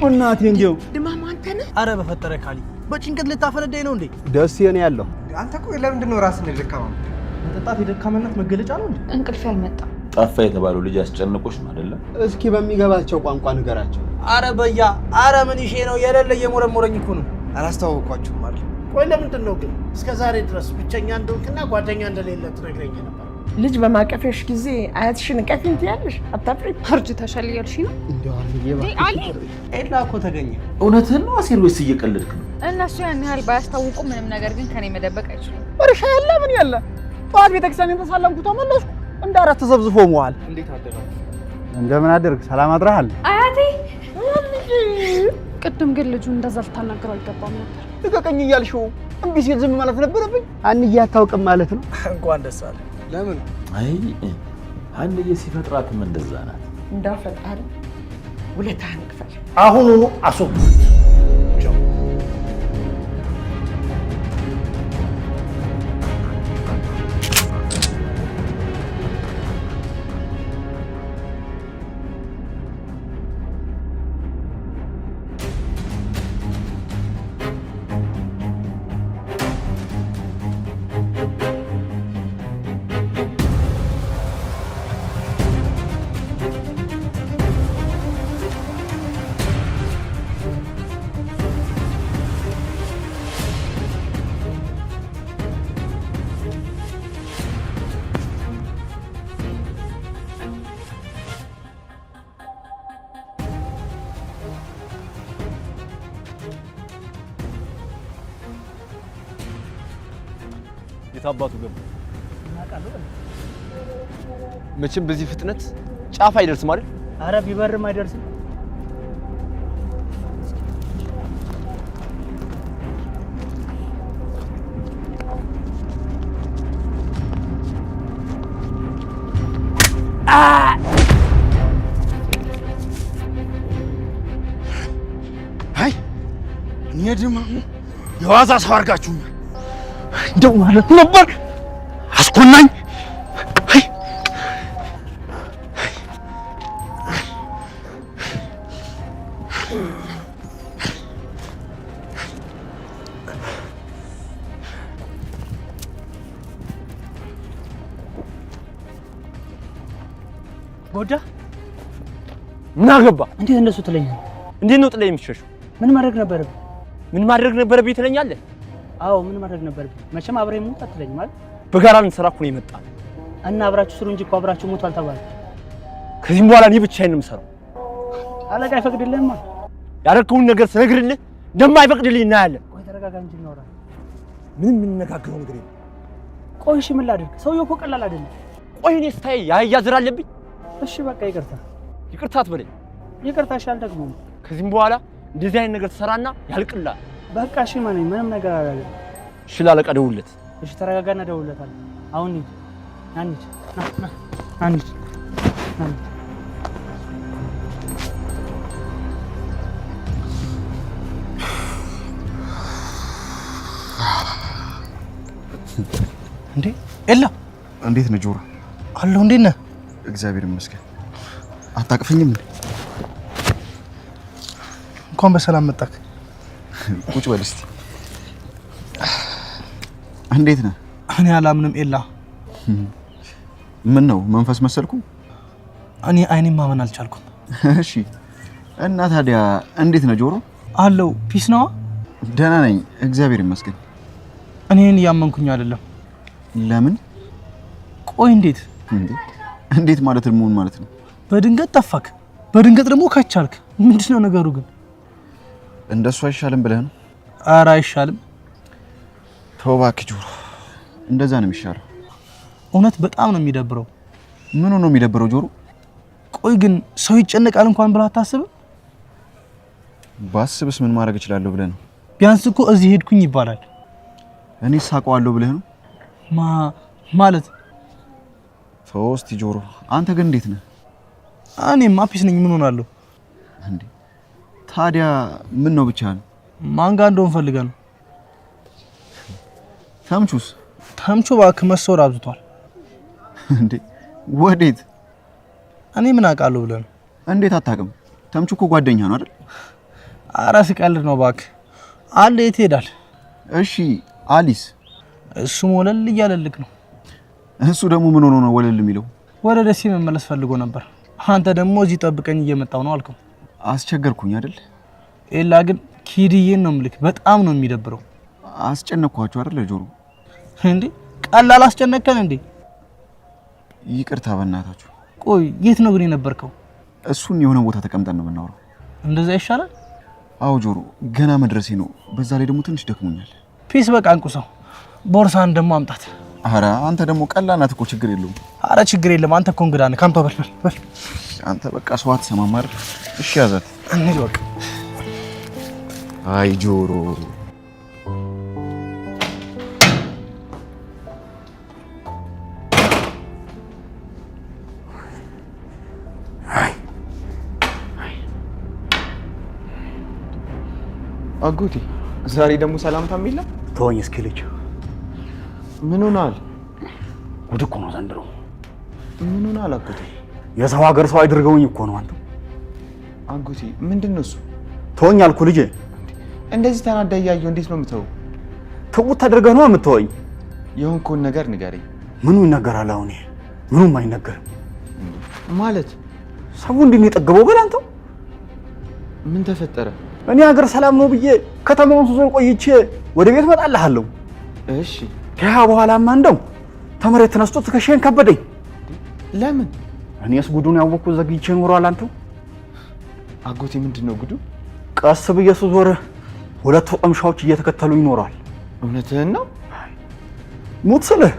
እናቴ እንዴው ድማም አንተ ነህ? አረ በፈጠረ ካሊ በጭንቀት ልታፈነደኝ ነው እንዴ? ደስ የኔ ያለው አንተ እኮ ለምንድን ነው ራስን ደካማ? መጠጣት የደካማነት መገለጫ ነው እንዴ? እንቅልፍ ያልመጣ ጠፋ የተባለው ልጅ አስጨንቆሽ ነው አይደለ? እስኪ በሚገባቸው ቋንቋ ንገራቸው። አረ በያ አረ ምን ይሄ ነው የሌለ የሞረሞረኝ እኮ ነው። አላስተዋወቅኳችሁም ማለት ቆይ ለምንድን ነው ግን እስከ ዛሬ ድረስ ብቸኛ እንደሆንክና ጓደኛ እንደሌለ ትነግረኝ ነበር? ልጅ በማቀፈሽ ጊዜ አያትሽን ቀፊን ትያለሽ? አታፍሪም? አርጅተሻል እያልሽ ነው? እንደው አሊ ኤላ እኮ ተገኘ። እውነትህን ነው አሲር ወይስ እየቀለድክ ነው? እነሱ ያን ያህል ባያስታውቁ ምንም ነገር ግን ከኔ መደበቅ አይችሉም። ወርሻ ያለ ምን ያለ ጠዋት ቤተክርስቲያን ተሳለምኩ ተመለስኩ እንዳራት ተዘብዝፎ መዋል። እንዴት አደረክ? እንደምን አደርክ? ሰላም አድረሃል? አያቴ ቅድም ግን ልጁ እንደዛ ልታናግረው አይገባም ነበር። ልቀቀኝ እያልሽው እምቢ ሲል ዝም ማለት ነበረብኝ። አንዬ አታውቅም ማለት ነው? እንኳን ደስ አለ። ለምን? አይ አንዬ ሲፈጥራትም እንደዛ ናት። እንዳው ፈጣሪ ውለታህን ክፈል። አሁኑኑ አስወግድ። የታባቱ ገባ መቼም በዚህ ፍጥነት ጫፍ አይደርስም አይደል? አረ ቢበርም አይደርስም። አይ እኔ ድማ የዋዛ ሰው አድርጋችሁኛል። እንደው ማለት ነበር አስኮናኝ። ጎዳ ምን አገባ? እንዴት እንደሱ ትለኛለህ? እንዴት ነው ጥለህ የምትሸሸው? ምን ማድረግ ነበረብህ? ምን ማድረግ ነበረብኝ ትለኛለህ? አዎ ምን ማድረግ ነበረብህ? መቼም አብረህ ሞት አትለኝም ማለት በጋራ ልንሰራ እኮ ነው የመጣነው። እና አብራችሁ ስሩ እንጂ እኮ አብራችሁ ሞት አልተባለም። ከዚህም በኋላ እኔ ብቻዬን ነው የምሰራው። አለቃ አይፈቅድልህም? ያደረከውን ነገር ስነግርልህ እንደማይፈቅድልኝ እናያለን። ቆይ ተረጋጋ እንጂ እናውራ። ምንም የምንነጋገረው ነገር የለም። ቆይ እሺ ምን ላድርግ? ሰውዬው እኮ ቀላል አይደለም። ቆይ እኔ ስታይ ያያዝር አለብኝ? እሺ በቃ ይቅርታ። ይቅርታ አትበለኝ። ይቅርታ እሺ አልደግሞም። ከዚህም በኋላ እንደዚህ አይነት ነገር ትሰራና ያልቅልሃል። በቃ እሺ ማነኝ ምንም ነገር አላደርግም። እሺ ላለቃ ደውልለት። እሺ ተረጋጋና ደውልለታለሁ። አሁን ሂድ። ና እንሂድ። ና እንሂድ። እንዴ ኤላ እንዴት ነህ? ጆሮ አለሁ። እንዴት ነህ? እግዚአብሔር ይመስገን። አታቅፈኝም እንዴ? እንኳን በሰላም መጣክ። ቁጭ በል እስቲ። እንዴት ነህ? እኔ አላምንም ኤላ። ምን ነው መንፈስ መሰልኩ? እኔ አይኔን ማመን አልቻልኩም። እሺ እና ታዲያ እንዴት ነህ ጆሮ? አለሁ። ፒስ ነው? ደህና ነኝ እግዚአብሔር ይመስገን። እኔን እያመንኩኝ አይደለም። ለምን? ቆይ እንዴት እንዴት ማለት ምን ማለት ነው? በድንገት ጠፋክ፣ በድንገት ደግሞ ካቻልክ። ምንድነው ነገሩ ግን? እንደሱ አይሻልም ብለህ ነው? ኧረ አይሻልም። ተው እባክህ ጆሮ፣ እንደዛ ነው የሚሻለው። እውነት በጣም ነው የሚደብረው። ምኑ ነው የሚደብረው ጆሮ? ቆይ ግን ሰው ይጨነቃል እንኳን ብለህ አታስብም? ባስብስ ምን ማድረግ እችላለሁ ብለህ ነው? ቢያንስ እኮ እዚህ ሄድኩኝ ይባላል። እኔ ሳቀዋለሁ ብለህ ነው? ማለት ተው እስቲ ጆሮ፣ አንተ ግን እንዴት ነህ? እኔማ ፒስ ነኝ። ምን ሆናለሁ እንዴ? ታዲያ ምን ነው ብቻህን? ማን ጋር እንደሆነ ፈልገህ ነው? ተምቹስ? ተምቹ እባክህ መሰወር አብዝቷል። እንዴ ወዴት? እኔ ምን አውቃለሁ ብለህ ነው? እንዴት አታውቅም? ተምቹ እኮ ጓደኛ ነው አይደል? አራስ ቀልድ ነው ባክ አለ የት ሄዳል እሺ አሊስ እሱ ወለል እያለልክ ነው እሱ ደግሞ ምን ሆኖ ነው ወለል የሚለው ወደ ደሴ መመለስ ፈልጎ ነበር አንተ ደግሞ እዚህ ጠብቀኝ እየመጣው ነው አልከው አስቸገርኩኝ አይደል ኤላ ግን ኪድዬን ነው ምልክ በጣም ነው የሚደብረው አስጨነቅኳችሁ አይደል ጆሮ እንዴ ቀላል አስጨነቀን እንዴ ይቅርታ በእናታችሁ ቆይ የት ነው ግን የነበርከው እሱን የሆነ ቦታ ተቀምጠን ነው የምናወራው እንደዛ ይሻላል አው ጆሮ ገና መድረሴ ነው በዛ ላይ ደግሞ ትንሽ ደክሞኛል ፒስ በቃ አንቁሰው ቦርሳን ደግሞ አምጣት አረ አንተ ደግሞ ቀላናት እኮ ችግር የለውም አረ ችግር የለም አንተ እኮ እንግዳ ነህ ካምቶ በል አንተ በቃ ሰዋት ሰማማር እሺ ያዛት እንዴ በቃ አይ ጆሮ አጎቴ ዛሬ ደግሞ ሰላምታ የሚላ ተወኝ እስኪ ልጅ ምን ሆናል ጉድ እኮ ነው ዘንድሮ ምን ሆናል አጎቴ የሰው ሀገር ሰው አይደርገውኝ እኮ ነው አንተ አጎቴ ምንድነው እሱ ተወኝ አልኩ ልጄ እንደዚህ ተናዳ ያየው እንዴት ነው የምተው ተውት ተደርገህ ነው የምትወኝ የሆንኩን ነገር ንገረኝ ምኑ ይነገራል አሁን ምኑም አይነገርም ማለት ሰው እንዴት ነው የጠገበው በል አንተ ምን ተፈጠረ እኔ ሀገር ሰላም ነው ብዬ ከተማውን ዞር ቆይቼ ወደ ቤት መጣልሃለሁ እሺ ከያ በኋላማ እንደው ተመሬት ተነስቶ ትከሻዬን ከበደኝ ለምን እኔስ ጉዱን ያወቅኩት ዘግይቼ ኖሯል አንተ አጎቴ ምንድነው ጉዱ ቀስ ብዬ ስዞር ሁለት ወጠምሻዎች እየተከተሉኝ ኖሯል እውነትህን ነው ሙት ስልህ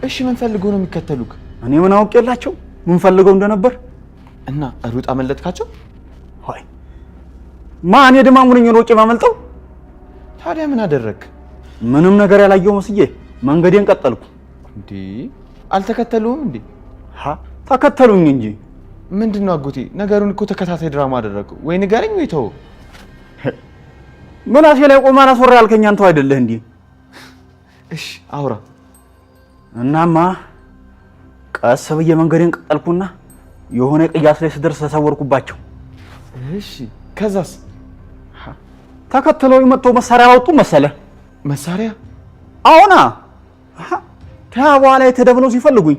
እሺ ምን ፈልገው ነው የሚከተሉክ እኔ ምን አውቄላቸው ምን ፈልገው እንደነበር እና ሩጥ አመለጥካቸው ሆይ ማን የደማሙኝ ነው ወጪ ማመልጠው ታዲያ ምን አደረክ ምንም ነገር ያላየው መስዬ መንገዴን ቀጠልኩ እንዴ አልተከተሉም እንዴ ተከተሉኝ እንጂ ምንድነው አጎቴ ነገሩን እኮ ተከታታይ ድራማ አደረኩ ወይ ንገረኝ ወይ ተው ምናሴ ላይ ቆማ አላስወራ ያልከኝ አንተ አይደለህ እንዴ እሺ አውራ እናማ ቀስ ብዬ መንገዴን ቀጠልኩና የሆነ ቅያስ ላይ ስደርስ ተሰወርኩባቸው እሺ ከዛስ ተከተለው መጥቶ መሳሪያ አወጡ መሰለ መሳሪያ አሁና በኋላ የተደብለው ሲፈልጉኝ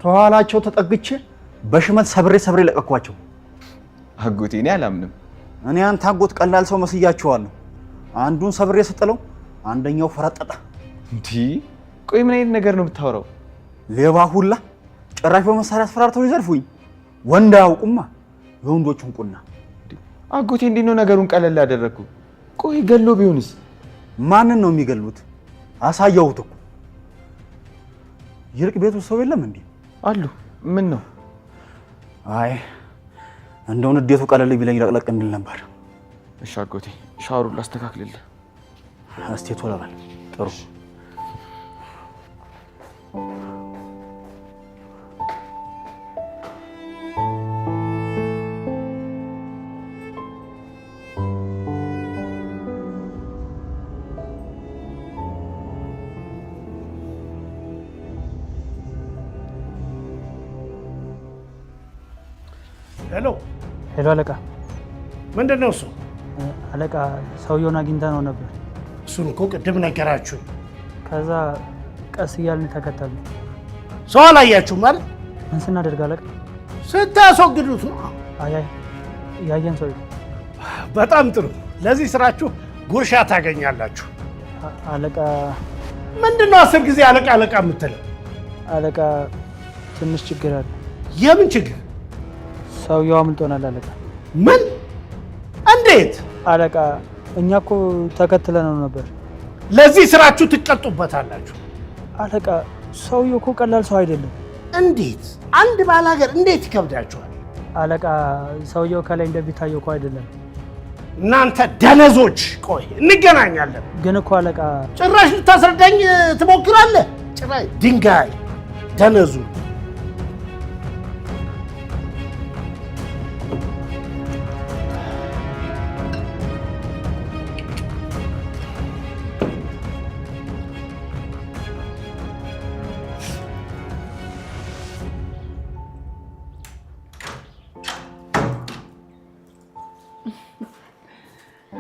ተኋላቸው ተጠግቼ በሽመል ሰብሬ ለቀኳቸው አጎቴ እኔ አላምንም እኔ አንተ አጎት ቀላል ሰው መስያቸዋለሁ አንዱን ሰብሬ ስጥለው አንደኛው ፈረጠጠ እንዴ ቆይ ምን አይነት ነገር ነው የምታወራው ሌባ ሁላ ጭራሽ በመሳሪያ አስፈራርተው ይዘርፉኝ ወንድ ያውቁማ የወንዶቹን ቁና አጎቴ እንዴት ነው ነገሩን ቀለል ያደረኩ ቆይ ገሎ ቢሆንስ ማንን ነው የሚገሉት አሳየውት እኮ ይርቅ ቤቱ ሰው የለም እንዴ አሉ ምን ነው አይ እንደው ንዴቱ ቀለል ቢለኝ ለቅለቅ እንድል ነበር እሺ አጎቴ ሻወሩን ላስተካክልልህ እስቲ ቶሎ በል ጥሩ ሄሎ አለቃ ምንድነው እሱ አለቃ ሰውየውን አግኝተነው ነበር እሱን እኮ ቅድም ነገራችሁ ከዛ ቀስ እያልን ተከተልን ሰው አላያችሁም ማለት ምን ስናደርግ አለቃ ስታስወግዱት ነው አይ ያየን ሰው በጣም ጥሩ ለዚህ ስራችሁ ጉርሻ ታገኛላችሁ አለቃ ምንድነው 10 ጊዜ አለቃ አለቃ የምትለው አለቃ ትንሽ ችግር አለ የምን ችግር ሰውየው አምልጦናል አለቃ ምን እንዴት አለቃ እኛ እኮ ተከትለነው ነበር ለዚህ ስራችሁ ትቀጡበታላችሁ አለቃ ሰውየው እኮ ቀላል ሰው አይደለም እንዴት አንድ ባላገር እንዴት ይከብዳችኋል አለቃ ሰውየው ከላይ እንደሚታየው እኮ አይደለም እናንተ ደነዞች ቆይ እንገናኛለን ግን እኮ አለቃ ጭራሽ ልታስረዳኝ ትሞክራለህ ጭራሽ ድንጋይ ደነዙ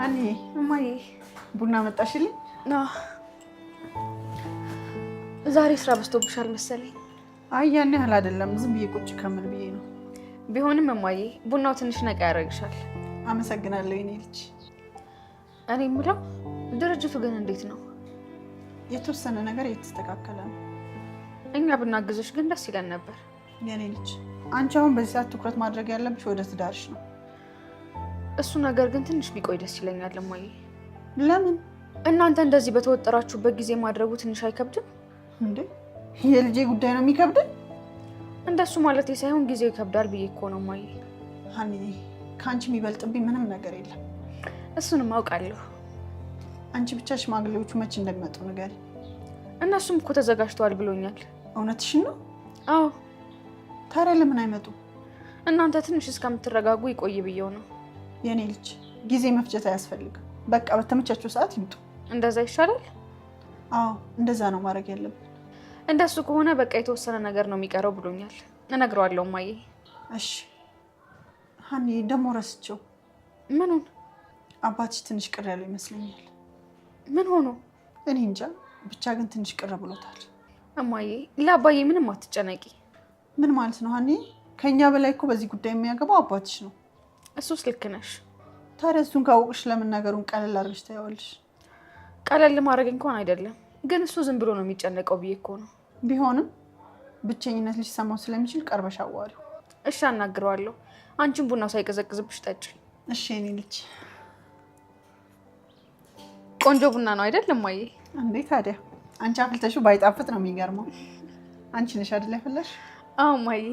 አኒ እማዬ ቡና መጣሽልኝ? ዛሬ ስራ በዝቶብሻል መሰለኝ። አይ ያን ያህል አይደለም፣ ዝም ብዬ ቁጭ ከምል ብዬ ነው። ቢሆንም እማዬ ቡናው ትንሽ ነቃ ያደርግሻል። አመሰግናለሁ የኔ ልጅ። እኔ የምለው ድርጅቱ ግን እንዴት ነው? የተወሰነ ነገር እየተስተካከለ ነው። እኛ ብናግዝሽ ግን ደስ ይለን ነበር። የኔ ልጅ አንቺ አሁን በዚህ ሰዓት ትኩረት ማድረግ ያለብሽ ወደ ትዳርሽ ነው። እሱ ነገር ግን ትንሽ ቢቆይ ደስ ይለኛል እማዬ። ለምን? እናንተ እንደዚህ በተወጠራችሁበት ጊዜ ማድረጉ ትንሽ አይከብድም እንዴ? የልጄ ጉዳይ ነው የሚከብደኝ? እንደሱ ማለቴ ሳይሆን ጊዜው ይከብዳል ብዬ እኮ ነው እማዬ። ሀኒ ከአንቺ የሚበልጥብኝ ምንም ነገር የለም። እሱንም አውቃለሁ። አንቺ ብቻ ሽማግሌዎቹ መች እንደሚመጡ ንገሪ። እነሱም እኮ ተዘጋጅተዋል ብሎኛል። እውነትሽን ነው? አዎ። ታዲያ ለምን አይመጡም? እናንተ ትንሽ እስከምትረጋጉ ይቆይ ብየው ነው። የኔ ልጅ ጊዜ መፍጀት አያስፈልግም። በቃ በተመቻቸው ሰዓት ይምጡ። እንደዛ ይሻላል? አዎ እንደዛ ነው ማድረግ ያለብን። እንደሱ ከሆነ በቃ የተወሰነ ነገር ነው የሚቀረው ብሎኛል። እነግረዋለሁ እማዬ። እሺ ሀኒ ደግሞ ረስቸው። ምኑን? አባትሽ ትንሽ ቅር ያለው ይመስለኛል። ምን ሆኖ? እኔ እንጃ፣ ብቻ ግን ትንሽ ቅር ብሎታል። እማዬ ለአባዬ ምንም አትጨነቂ። ምን ማለት ነው ሀኒ? ከኛ በላይ እኮ በዚህ ጉዳይ የሚያገባው አባትሽ ነው። እሱስ ልክ ነሽ። ታዲያ እሱን ካወቅሽ ለምን ነገሩን ቀለል አድርገሽ ታያዋለሽ? ቀለል ማድረግ እንኳን አይደለም፣ ግን እሱ ዝም ብሎ ነው የሚጨነቀው ብዬ እኮ ነው። ቢሆንም ብቸኝነት ሊሰማው ስለሚችል ቀርበሽ አዋሪው። እሺ አናግረዋለሁ። አንቺን ቡናው ሳይቀዘቅዝብሽ ጠጪ። እሺ የኔ ልጅ። ቆንጆ ቡና ነው አይደል እማዬ? እንዴ ታዲያ አንቺ አፍልተሽው ባይጣፍጥ ነው የሚገርመው። አንቺ ነሽ አይደል ያፈላሽ? አዎ እማዬ።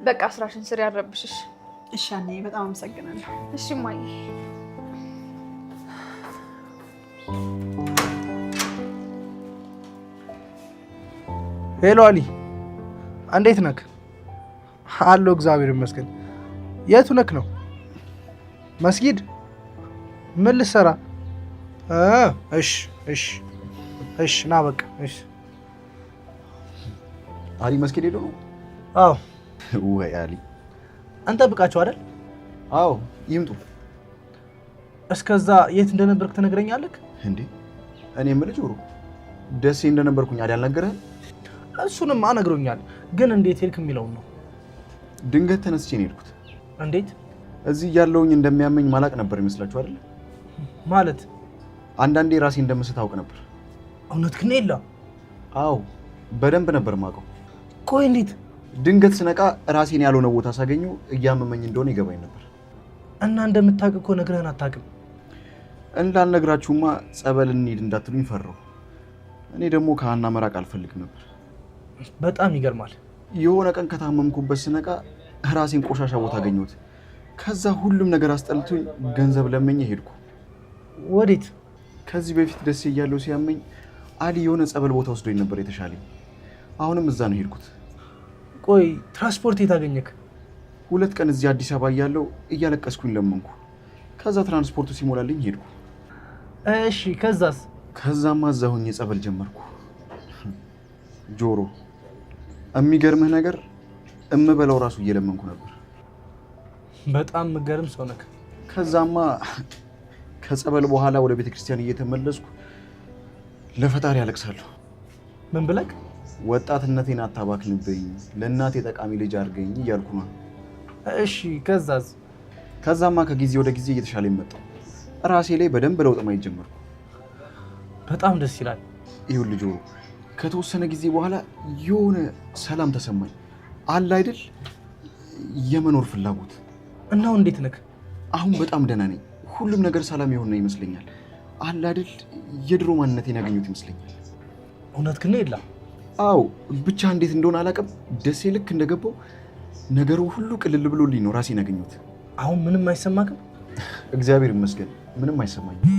በቃ ስራሽን ስሪ፣ ያረብሽሽ። እሺ አኔ በጣም አመሰግናለሁ። እሺ እማዬ። ሄሎ አሊ፣ እንዴት ነክ? አሎ እግዚአብሔር ይመስገን። የቱ ነክ ነው? መስጊድ? ምን ልትሰራ? እሺ እሺ እሺ፣ ና በቃ እሺ። አሊ መስጊድ ሄዶ ነው? አዎ። ወይ አሊ፣ እንጠብቃቸው አይደል? አዎ ይምጡ። እስከዛ የት እንደነበርክ ትነግረኛለህ እንዴ? እኔ የምልህ ጆሮ፣ ደሴ እንደነበርኩኝ አይደል አልነገረህም? እሱንማ ነግሮኛል፣ ግን እንዴት ሄድክ የሚለውን ነው። ድንገት ተነስቼ ነው የሄድኩት። እንዴት? እዚህ ያለውኝ እንደሚያመኝ ማላቅ ነበር ይመስላችሁ አይደል? ማለት አንዳንዴ ራሴ እንደምስት አውቅ ነበር። እውነት ግን የለ? አዎ በደንብ ነበር ማውቀው። ቆይ እንዴት? ድንገት ስነቃ ራሴን ያልሆነ ቦታ ሳገኘው እያመመኝ እንደሆነ ይገባኝ ነበር። እና እንደምታውቅ እኮ ነግረህን አታውቅም። እንዳልነግራችሁማ ጸበል እንሂድ እንዳትሉኝ ፈራሁ። እኔ ደግሞ ከሀና መራቅ አልፈልግም ነበር። በጣም ይገርማል። የሆነ ቀን ከታመምኩበት ስነቃ ራሴን ቆሻሻ ቦታ አገኘሁት። ከዛ ሁሉም ነገር አስጠልቶኝ ገንዘብ ለመኘ ሄድኩ። ወዴት? ከዚህ በፊት ደስ እያለሁ ሲያመኝ አሊ የሆነ ጸበል ቦታ ወስዶኝ ነበር የተሻለኝ። አሁንም እዛ ነው ሄድኩት። ቆይ ትራንስፖርት የት አገኘክ? 2 ቀን እዚህ አዲስ አበባ እያለሁ እያለቀስኩኝ ለመንኩ። ከዛ ትራንስፖርቱ ሲሞላልኝ ሄድኩ። እሺ ከዛስ? ከዛማ እዛ ሆኜ ጸበል ጀመርኩ። ጆሮ የሚገርምህ ነገር እምበላው ራሱ እየለመንኩ ነበር። በጣም ምገርም ሰው ነክ። ከዛማ ከጸበል በኋላ ወደ ቤተክርስቲያን እየተመለስኩ ለፈጣሪ ያለቅሳለሁ። ምን ብለክ? ወጣትነቴን አታባክንብኝ፣ ለእናቴ ጠቃሚ ልጅ አድርገኝ እያልኩ ነው። እሺ ከዛስ? ከዛማ ከጊዜ ወደ ጊዜ እየተሻለ መጣሁ። ራሴ ላይ በደንብ ለውጥ ማየት ጀመርኩ። በጣም ደስ ይላል። ይሁን ልጆ ከተወሰነ ጊዜ በኋላ የሆነ ሰላም ተሰማኝ። አለ አይደል የመኖር ፍላጎት። እናው እንዴት ነክ? አሁን በጣም ደህና ነኝ። ሁሉም ነገር ሰላም የሆነ ይመስለኛል። አለ አይደል የድሮ ማንነቴን ያገኙት ይመስለኛል። እውነት ግን የለ? አዎ ብቻ እንዴት እንደሆነ አላውቅም። ደሴ ልክ እንደገባው ነገሩ ሁሉ ቅልል ብሎልኝ ነው ራሴን ያገኙት። አሁን ምንም አይሰማክም? እግዚአብሔር ይመስገን ምንም አይሰማኝም።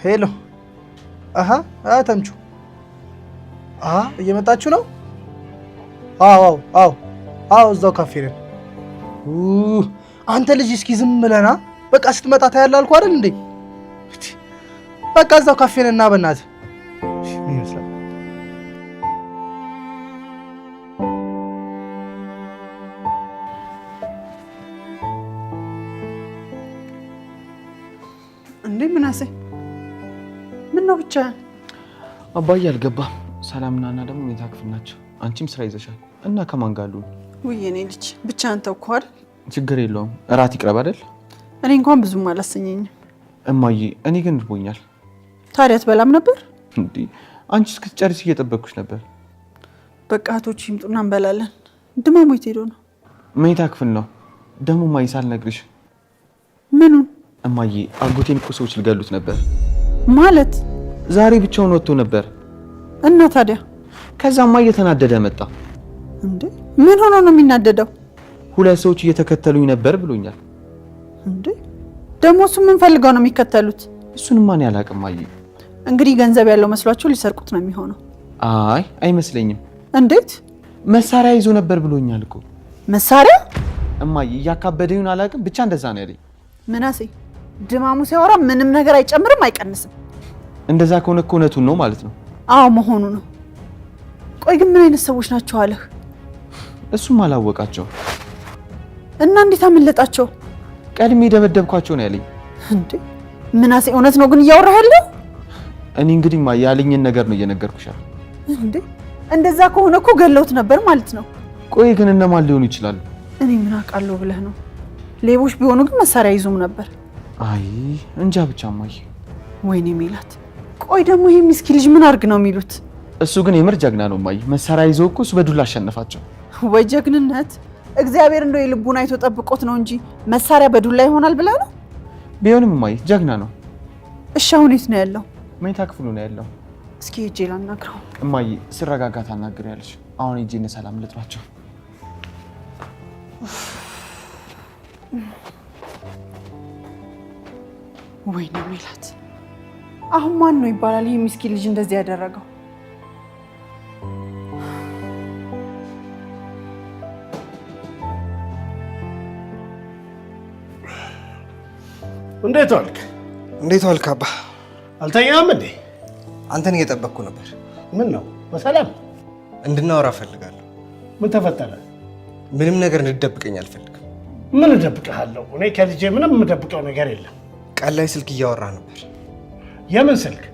ሄሎ። ተምቹ እየመጣችሁ ነው? አዎ እዛው ካፌ ነን። አንተ ልጅ እስኪ ዝም ብለና በቃ ስትመጣ ታያለህ አልኩህ አይደል እንዴ? በቃ እዛው ካፌ ነን እና በእናትህ ምን ይመስላል? ብቻ? አባዬ አልገባም። ሰላምና እና ደግሞ መኝታ ክፍል ናቸው። አንቺም ስራ ይዘሻል እና ከማን ጋር አሉ? ውይ የኔ ልጅ ብቻህን ተውኩ አይደል? ችግር የለውም። እራት ይቅረብ አይደል? እኔ እንኳን ብዙም አላሰኘኝም። እማዬ እኔ ግን እርቦኛል። ታዲያ ትበላም ነበር እንዴ? አንቺ እስክትጨርስ እየጠበቅኩሽ ነበር። በቃ እህቶች ይምጡና እንበላለን። ድማሙ የት ሄዶ ነው? መኝታ ክፍል ነው። ደግሞ እማዬ ሳልነግርሽ። ምኑን? እማዬ አጎቴን እኮ ሰዎች ሊገሉት ነበር። ማለት? ዛሬ ብቻውን ወጥቶ ነበር እና ታዲያ? ከዛማ እየተናደደ መጣ። እንዴ ምን ሆኖ ነው የሚናደደው? 2 ሰዎች እየተከተሉኝ ነበር ብሎኛል። እንዴ ደግሞ እሱ ምን ፈልገው ነው የሚከተሉት? እሱንማ እኔ አላውቅም እማዬ። እንግዲህ ገንዘብ ያለው መስሏቸው ሊሰርቁት ነው የሚሆነው። አይ አይመስለኝም። እንዴት? መሳሪያ ይዞ ነበር ብሎኛል እኮ። መሳሪያ? እማዬ እያካበደኝ አላውቅም፣ ብቻ እንደዛ ነው ያለኝ። ምናሴ ድማሙ ሲያወራ ምንም ነገር አይጨምርም አይቀንስም። እንደዛ ከሆነ እኮ እውነቱን ነው ማለት ነው። አዎ መሆኑ ነው። ቆይ ግን ምን አይነት ሰዎች ናቸው አለህ? እሱም አላወቃቸው እና እንዴት አመለጣቸው? ቀድሜ ደበደብኳቸው ነው ያለኝ። እንዴ ምናሴ እውነት ነው ግን እያወራህ ያለው? እኔ እንግዲህ ያለኝን ነገር ነው እየነገርኩሻል። እንዴ እንደዛ ከሆነ እኮ ገለውት ነበር ማለት ነው። ቆይ ግን እነማን ሊሆኑ ይችላሉ? እኔ ምን አውቃለሁ ብለህ ነው? ሌቦች ቢሆኑ ግን መሳሪያ ይዙም ነበር። አይ እንጃ ብቻ እማዬ። ወይኔ ሜላት፣ ቆይ ደግሞ ይሄ ምስኪን ልጅ ምን አድርግ ነው የሚሉት? እሱ ግን የምር ጀግና ነው እማዬ። መሳሪያ ይዞ እኮ እሱ በዱላ አሸነፋቸው። ወይ ጀግንነት! እግዚአብሔር እንደው የልቡን አይቶ ጠብቆት ነው እንጂ መሳሪያ በዱላ ይሆናል ብለህ ነው? ቢሆንም እማዬ ጀግና ነው። እሺ አሁን የት ነው ያለው? መኝታ ክፍሉ ነው ያለው። እስኪ ሂጅ ላናግረው። እማዬ ስረጋጋ ታናግሪያለሽ። አሁን ሂጅ እነ ሰላም ልጥራቸው። ወይኔ ሜላት፣ አሁን ማን ነው ይባላል ይሄ ምስኪን ልጅ እንደዚህ ያደረገው? እንዴት ዋልክ? እንዴት ዋልክ አባ? አልተኛም እንዴ? አንተን እየጠበቅኩ ነበር። ምን ነው? በሰላም እንድናወራ እፈልጋለሁ። ምን ተፈጠረ? ምንም ነገር እንድትደብቀኝ አልፈልግም። ምን እደብቅሃለሁ? እኔ ከልጄ ምንም የምደብቀው ነገር የለም። ቀን ላይ ስልክ እያወራ ነበር። የምን ስልክ?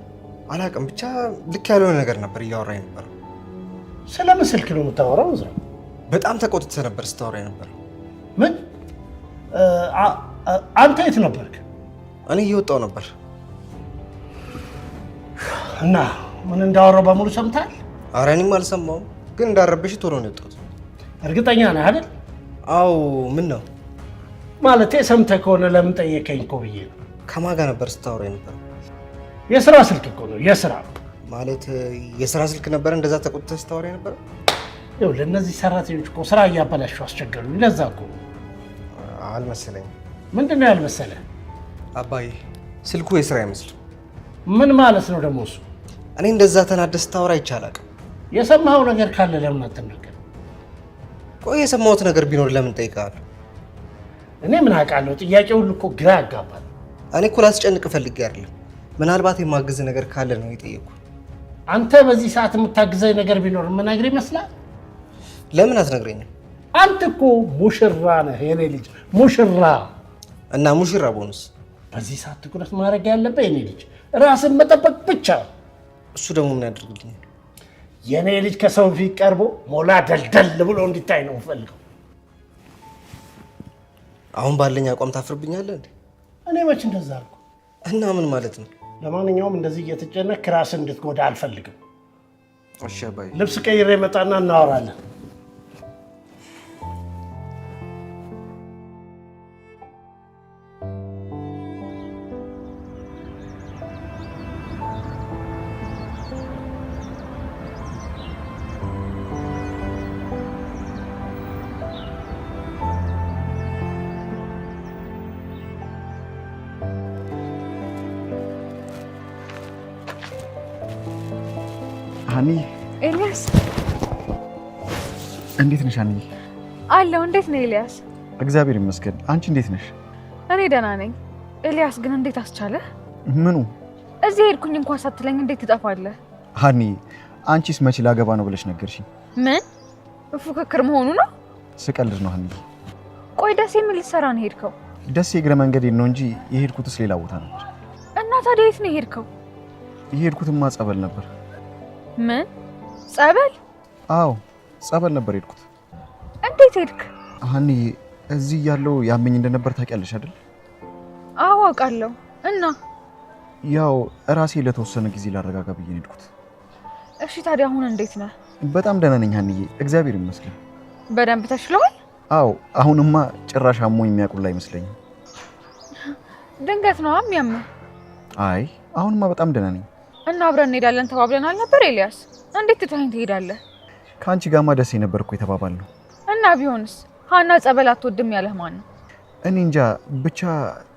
አላውቅም፣ ብቻ ልክ ያልሆነ ነገር ነበር እያወራኝ ነበር። ስለምን ስልክ ነው የምታወራው? እዛ በጣም ተቆጥተህ ነበር ስታወራ ነበር። ምን? አንተ የት ነበርክ? እኔ እየወጣሁ ነበር። እና ምን እንዳወራው በሙሉ ሰምተሃል? ኧረ እኔም አልሰማሁም፣ ግን እንዳረበሽ ቶሎ ነው የወጣሁት። እርግጠኛ ነህ አይደል? አዎ። ምን ነው? ማለቴ ሰምተህ ከሆነ ለምን ጠየቀኝ እኮ ብዬ ነው። ከማን ጋር ነበር ስታወራ ነበር? የስራ ስልክ እኮ ነው። የስራ ማለት የስራ ስልክ ነበር እንደዛ ተቆጥተህ ስታወራ ነበር? ይኸው ለእነዚህ ሰራተኞች እኮ ስራ እያበላሹ አስቸገሩኝ። ለዛ እኮ አልመሰለኝም። ምንድን ነው ያልመሰለህ? አባዬ ስልኩ የስራ አይመስልም። ምን ማለት ነው ደግሞ እሱ? እኔ እንደዛ ተናደህ ስታወራ ይቻላል። የሰማኸው ነገር ካለ ለምን አትናገር? ቆይ የሰማሁት ነገር ቢኖር ለምን ጠይቃለሁ? እኔ ምን አውቃለሁ? ጥያቄው ሁሉ እኮ ግራ ያጋባል። እኔ እኮ ላስጨንቅ ፈልጌ አይደለም። ምናልባት የማግዝ ነገር ካለ ነው የጠየኩ። አንተ በዚህ ሰዓት የምታግዘኝ ነገር ቢኖር የምነግርህ ይመስላል? ለምን አትነግረኝም? አንተ እኮ ሙሽራ ነህ የኔ ልጅ፣ ሙሽራ። እና ሙሽራ ቦንስ? በዚህ ሰዓት ትኩረት ማድረግ ያለበት የኔ ልጅ ራስን መጠበቅ ብቻ። እሱ ደግሞ ምን ያደርግልኛል? የኔ ልጅ ከሰው ፊት ቀርቦ ሞላ ደልደል ብሎ እንዲታይ ነው የምፈልገው። አሁን ባለኝ አቋም ታፍርብኛለህ እንዴ? እኔ መች እንደዛ አልኩ? እና ምን ማለት ነው? ለማንኛውም እንደዚህ እየተጨነቅክ ራስን እንድትጎዳ አልፈልግም። እሺ አባዬ። ልብስ ቀይሬ መጣና እናወራለን። ሀኒ። ኤልያስ እንዴት ነሽ ሀኒ? አለው። እንዴት ነው ኤልያስ? እግዚአብሔር ይመስገን። አንቺ እንዴት ነሽ? እኔ ደህና ነኝ። ኤልያስ ግን እንዴት አስቻለህ? ምኑ? እዚህ ሄድኩኝ እንኳን ሳትለኝ እንዴት ትጠፋለህ? ሀኒ አንቺስ መቼ ላገባ ነው ብለሽ ነገርሽኝ? ምን ፉክክር መሆኑ ነው? ስቀልድ ነው ሀኒ። ቆይ ደሴ ምን ልትሰራ ነው ሄድከው? ደሴ እግረ መንገዴን ነው እንጂ የሄድኩትስ ሌላ ቦታ ነበር። እና ታዲያ የት ነው ሄድከው? የሄድኩትማ ጸበል ነበር። ምን ጸበል? አዎ ጸበል ነበር የሄድኩት። እንዴት ሄድክ? ሀኒ እዚህ ያለው ያመኝ እንደነበር ታውቂያለሽ አይደል? አዎ አውቃለሁ። እና ያው ራሴ ለተወሰነ ጊዜ ላረጋጋ ብዬ ነው የሄድኩት። እሺ ታዲያ አሁን እንዴት ነህ? በጣም ደህና ነኝ ሀኒዬ፣ እግዚአብሔር ይመስገን። በደንብ ተሽሎሃል? አዎ አሁንማ ጭራሽ አሞኝ የሚያውቁላ አይመስለኝም። ድንገት ነው የሚያምህ? አይ አሁንማ በጣም ደህና ነኝ። እና አብረን እንሄዳለን ተባብለናል ነበር ኤልያስ። እንዴት ትተኸኝ ትሄዳለህ? ከአንቺ ጋርማ ደስ ነበር እኮ የተባባልነው። እና ቢሆንስ ሀና ጸበል አትወድም ያለህ ማን ነው? እኔ እንጃ ብቻ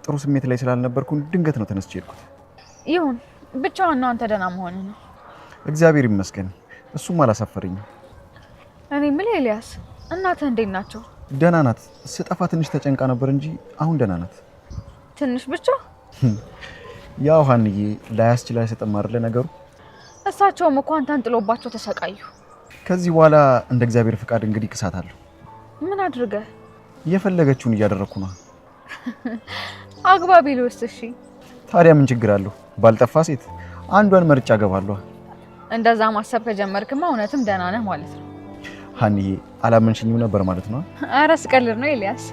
ጥሩ ስሜት ላይ ስላልነበርኩ ድንገት ነው ተነስቼ ሄድኩት። ይሁን ብቻ ዋናው አንተ ደህና መሆንህ ነው። እግዚአብሔር ይመስገን፣ እሱም አላሳፈረኝም። እኔ የምልህ ኤልያስ እናትህ እንዴት ናቸው? ደህና ናት። ስጠፋ ትንሽ ተጨንቃ ነበር እንጂ አሁን ደህና ናት። ትንሽ ብቻ? ያው ሀንዬ ላያስችል አይሰጥም አይደለ ነገሩ። እሳቸውም እኮ አንተን ጥሎባቸው ተሰቃዩ። ከዚህ በኋላ እንደ እግዚአብሔር ፍቃድ እንግዲህ ክሳታለሁ። ምን አድርገህ? የፈለገችውን እያደረኩ ነው። አግባቢ ልውስጥ። እሺ ታዲያ ምን ችግር አለው? ባልጠፋ ሴት አንዷን መርጫ ገባለሁ። እንደዛ ማሰብ ከጀመርክማ እውነትም ደህና ነህ ማለት ነው። ሀንዬ አላመንሽኝም ነበር ማለት ነው? ኧረ ስቀልድ ነው ኤልያስ።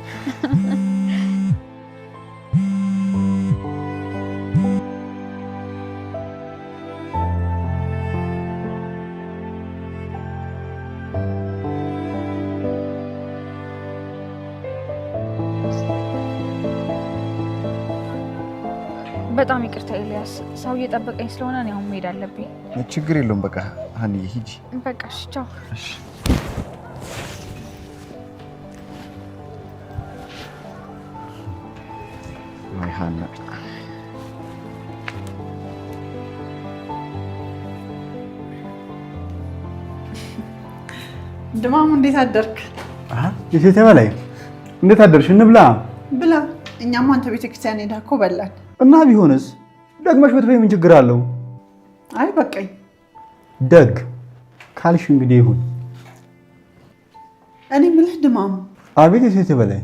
በጣም ይቅርታ ኤልያስ፣ ሰው እየጠበቀኝ ስለሆነ እኔ አሁን መሄድ አለብኝ። ችግር የለውም በቃ ሀንዬ ሂጂ። በቃ እሺ ቻው። እሺ አይ ሀና ድማሙ እንዴት አደርክ? የሴቴ በላይ እንዴት አደርሽ? እንብላ ብላ። እኛም አንተ ቤተክርስቲያን ሄዳ እኮ በላን። እና ቢሆንስ ደግመሽ ብትበይ ምን ችግር አለው? አይ በቃኝ። ደግ ካልሽ እንግዲህ ይሁን። እኔ የምልህ ድማሙ። አቤት የሴቴ በላይ።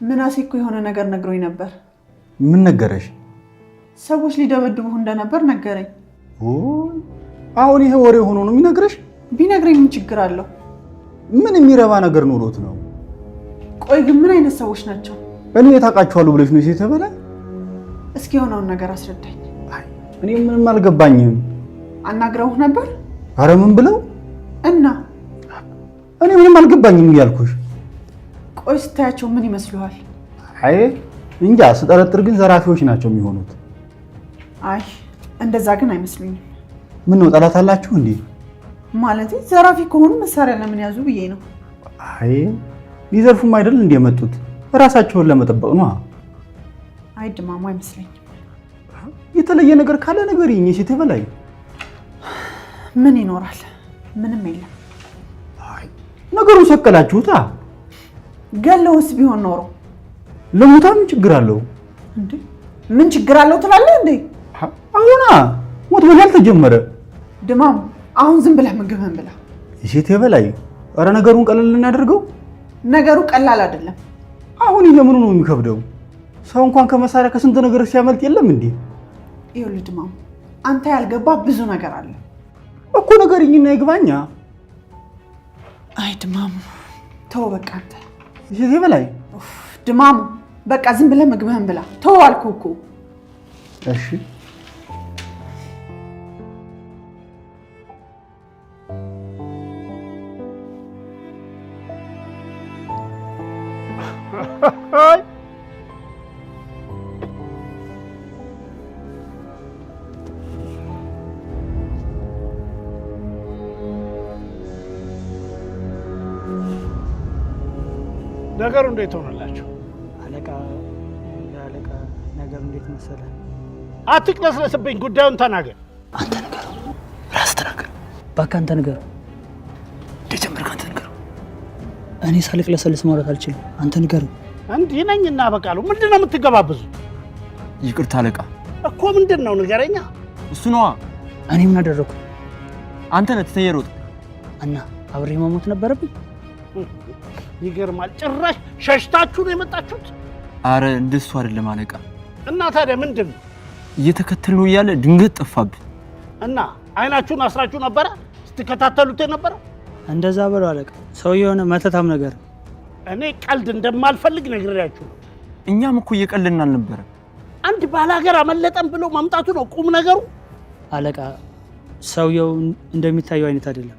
ምናሴ እኮ የሆነ ነገር ነግሮኝ ነበር። ምን ነገረሽ? ሰዎች ሊደበድቡህ እንደነበር ነገረኝ። አሁን ይሄ ወሬ ሆኖ ነው የሚነግረሽ? ቢነግረኝ ምን ችግር አለው? ምን የሚረባ ነገር ኖሮት ነው? ቆይ ግን ምን አይነት ሰዎች ናቸው? እኔ ታውቃቸዋለሁ ብለሽ ነው የሴቴ በላይ? እስኪ የሆነውን ነገር አስረዳኝ። እኔ ምንም አልገባኝም። አናግረውህ ነበር? አረ ምን ብለው እና እኔ ምንም አልገባኝም እያልኩሽ። ቆይ ስታያቸው ምን ይመስሉሃል? አይ እንጃ፣ ስጠረጥር ግን ዘራፊዎች ናቸው የሚሆኑት። አይ እንደዛ ግን አይመስሉኝም። ምን ነው ጠላት አላችሁ እንዴ? ማለት ዘራፊ ከሆኑ መሳሪያ ለምን ያዙ ብዬ ነው። አይ ሊዘርፉም አይደል እንዴ የመጡት? ራሳቸውን ለመጠበቅ ነው። አይ ድማሙ አይመስለኝም። የተለየ ነገር ካለ ንገሪኝ የሴቴ በላይ። ምን ይኖራል? ምንም የለም። አይ ነገሩን ሰቀላችሁታ። ገለውስ ቢሆን ኖሮ ለሞታ ምን ችግር አለው እንዴ? ምን ችግር አለው ትላለህ እንዴ? አሁና ሞት በላል ተጀመረ። ድማሙ አሁን ዝም ብለህ ምግብህን ብላ። የሴቴ በላይ ኧረ ነገሩን ቀለል እናደርገው። ነገሩ ቀላል አይደለም። አሁን ይሄ ምኑ ነው የሚከብደው? ሰው እንኳን ከመሳሪያ ከስንት ነገር ሲያመልጥ የለም እንዴ? ይኸውልህ ድማሙ አንተ ያልገባ ብዙ ነገር አለ እኮ። ነገርኝና ይግባኛ። አይ ድማሙ ተው በቃ አንተ። የሴቴ በላይ ድማሙ በቃ ዝም ብለህ ምግብህን ብላ። ተው አልኩህ እኮ። እሺ ነገሩ እንዴት ሆነላችሁ? አለቃ ነገር እንዴት መሰለህ? አትቅለስለስብኝ፣ ጉዳዩን ተናገር። አንተ ንገረው፣ ራስህ ተናገር። እባክህ አንተ ንገረው። እንዴት ጀመርክ? አንተ ንገረው። እኔ ሳልቅለሰልስ ማውራት አልችልም። አንተ ንገረው። እንዲህ ነኝና በቃሉ ምንድን ነው የምትገባብዙት? ይቅርታ አለቃ። እኮ ምንድን ነው ንገረኛ። እሱ ነዋ። እኔ ምን አደረኩ? አንተ ነህ ትተኸኝ ሮጥ እና አብሬ መሞት ነበረብኝ። ይገርማል። ጭራሽ ሸሽታችሁ ነው የመጣችሁት? አረ እንደሱ አይደለም አለቃ። እና ታዲያ ምንድን ነው? እየተከተልነው እያለ ድንገት ጠፋብን። እና አይናችሁን አስራችሁ ነበር ስትከታተሉት ነበር? እንደዛ በለው አለቃ። ሰውዬው የሆነ መተታም ነገር። እኔ ቀልድ እንደማልፈልግ ነግሬያችሁ። እኛም እኮ እየቀለድን አልነበረ። አንድ ባላገር አመለጠን ብሎ ማምጣቱ ነው ቁም ነገሩ። አለቃ ሰውዬው እንደሚታየው አይነት አይደለም።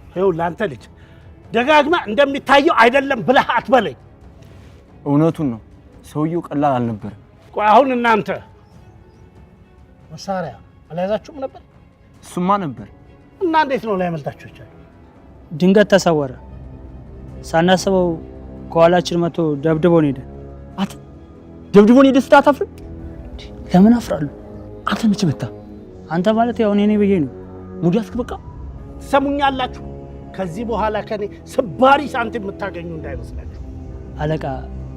ይኸው ላንተ ልጅ ደጋግማ እንደሚታየው አይደለም ብለህ አትበለኝ። እውነቱን ነው። ሰውዬው ቀላል አልነበረ። ቆይ አሁን እናንተ መሳሪያ አልያዛችሁም ነበር? እሱማ ነበር። እና እንዴት ነው ላይመልጣችሁ ይቻላል? ድንገት ተሰወረ። ሳናስበው ከኋላችን መጥቶ ደብድቦን ሄደ። ደብድቦን ሄደ ስትል አታፍርም? ለምን አፍራለሁ? አንተ መቼ መጣ? አንተ ማለት ያው እኔ ብዬ ነው። ሙድ ያስክ በቃ ትሰሙኛላችሁ? ከዚህ በኋላ ከኔ ስባሪ ሳንቲም የምታገኙ እንዳይመስላችሁ። አለቃ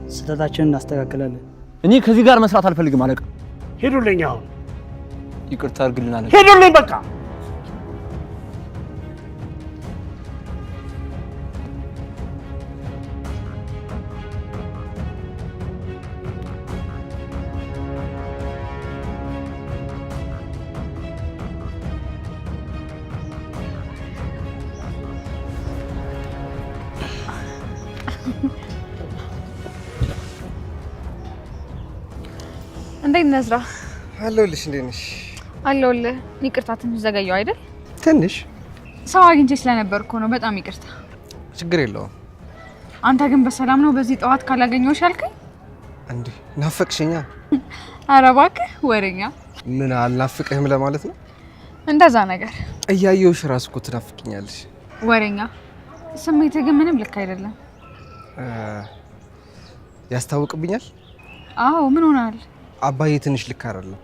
ስህተታችንን እናስተካክላለን። እኔ ከዚህ ጋር መስራት አልፈልግም አለቃ። ሄዱልኝ። አሁን ይቅርታ አድርግልን አለቃ። ሄዱልኝ በቃ። እንዴት ነህ እዝራ? አለሁልሽ። እንዴት ነሽ? አለሁልህ። ይቅርታ ትንሽ ዘገየሁ አይደል? ትንሽ ሰው አግኝቼ ስለነበርኩ ነው። በጣም ይቅርታ። ችግር የለውም። አንተ ግን በሰላም ነው በዚህ ጠዋት ካላገኘሁሽ ያልከኝ? እንዴ ናፈቅሽኛ? ኧረ እባክህ ወሬኛ። ምን አልናፍቅህም ለማለት ነው? እንደዛ ነገር እያየሁሽ ራስ እኮ ትናፍቅኛለሽ። ወሬኛ። ስሜትህ ግን ምንም ልክ አይደለም። ያስታውቅብኛል? አዎ። ምን ሆናል? አባዬ ትንሽ ልክ አይደለም።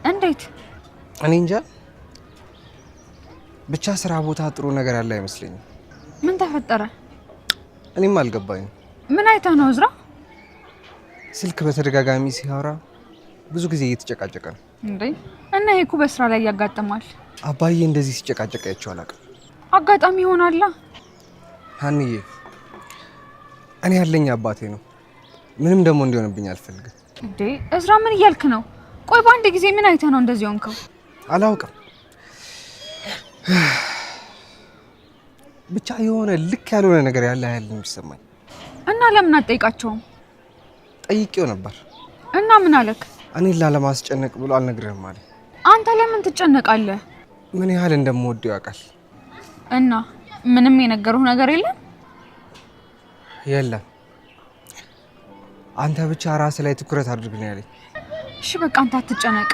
እንዴት? እኔ እንጃ። ብቻ ስራ ቦታ ጥሩ ነገር ያለ አይመስለኝም። ምን ተፈጠረ? እኔም አልገባኝም። ምን አይተህ ነው እዝራ? ስልክ በተደጋጋሚ ሲያወራ ብዙ ጊዜ እየተጨቃጨቀ ነው። እንዴ? እና ይሄ እኮ በስራ ላይ ያጋጥማል። አባዬ እንደዚህ ሲጨቃጨቅ አይቼው አላውቅም። አጋጣሚ ይሆናል። ሀንዬ፣ እኔ ያለኝ አባቴ ነው። ምንም ደግሞ እንዲሆንብኝ አልፈልግም። እንዴ እዝራ ምን እያልክ ነው? ቆይ በአንድ ጊዜ ምን አይተህ ነው እንደዚህ ሆንከው? አላውቅም። ብቻ የሆነ ልክ ያልሆነ ነገር ያለ ያህል የሚሰማኝ። እና ለምን አትጠይቃቸውም? ጠይቄው ነበር። እና ምን አለክ? እኔን ላለማስጨነቅ ብሎ አልነግርህም አለ። አንተ ለምን ትጨነቃለህ? ምን ያህል እንደምወደው ያውቃል። እና ምንም የነገሩህ ነገር የለም? የለም። አንተ ብቻ ራስ ላይ ትኩረት አድርግ ነው ያለኝ። እሺ በቃ አንተ አትጨነቅ።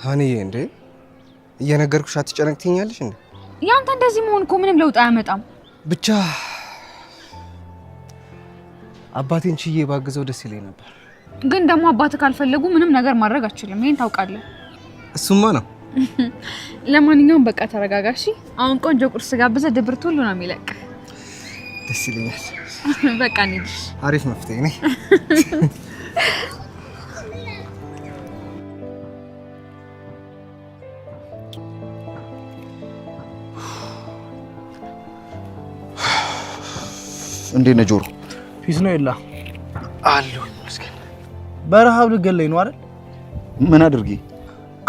ሀኒዬ፣ እንዴ እየነገርኩሽ አትጨነቅ ትይኛለሽ እንዴ? ያንተ እንደዚህ መሆን እኮ ምንም ለውጥ አያመጣም። ብቻ አባቴን ችዬ ባግዘው ደስ ይለኝ ነበር። ግን ደግሞ አባትህ ካልፈለጉ ምንም ነገር ማድረግ አትችልም። ይሄን ታውቃለህ። እሱማ ነው። ለማንኛውም በቃ ተረጋጋ እሺ። አሁን ቆንጆ ቁርስ ጋብዘህ ድብርት ሁሉ ነው የሚለቅ። ደስ ይለኛል። በቃ እንሂድ። አሪፍ መፍትሄ ነኝ። እንዴት ነህ ጆሮ? ፊስ ነው የላ አለሁ ይመስገን። በረሃብ ልገለኝ ነው አይደል? ምን አድርጌ?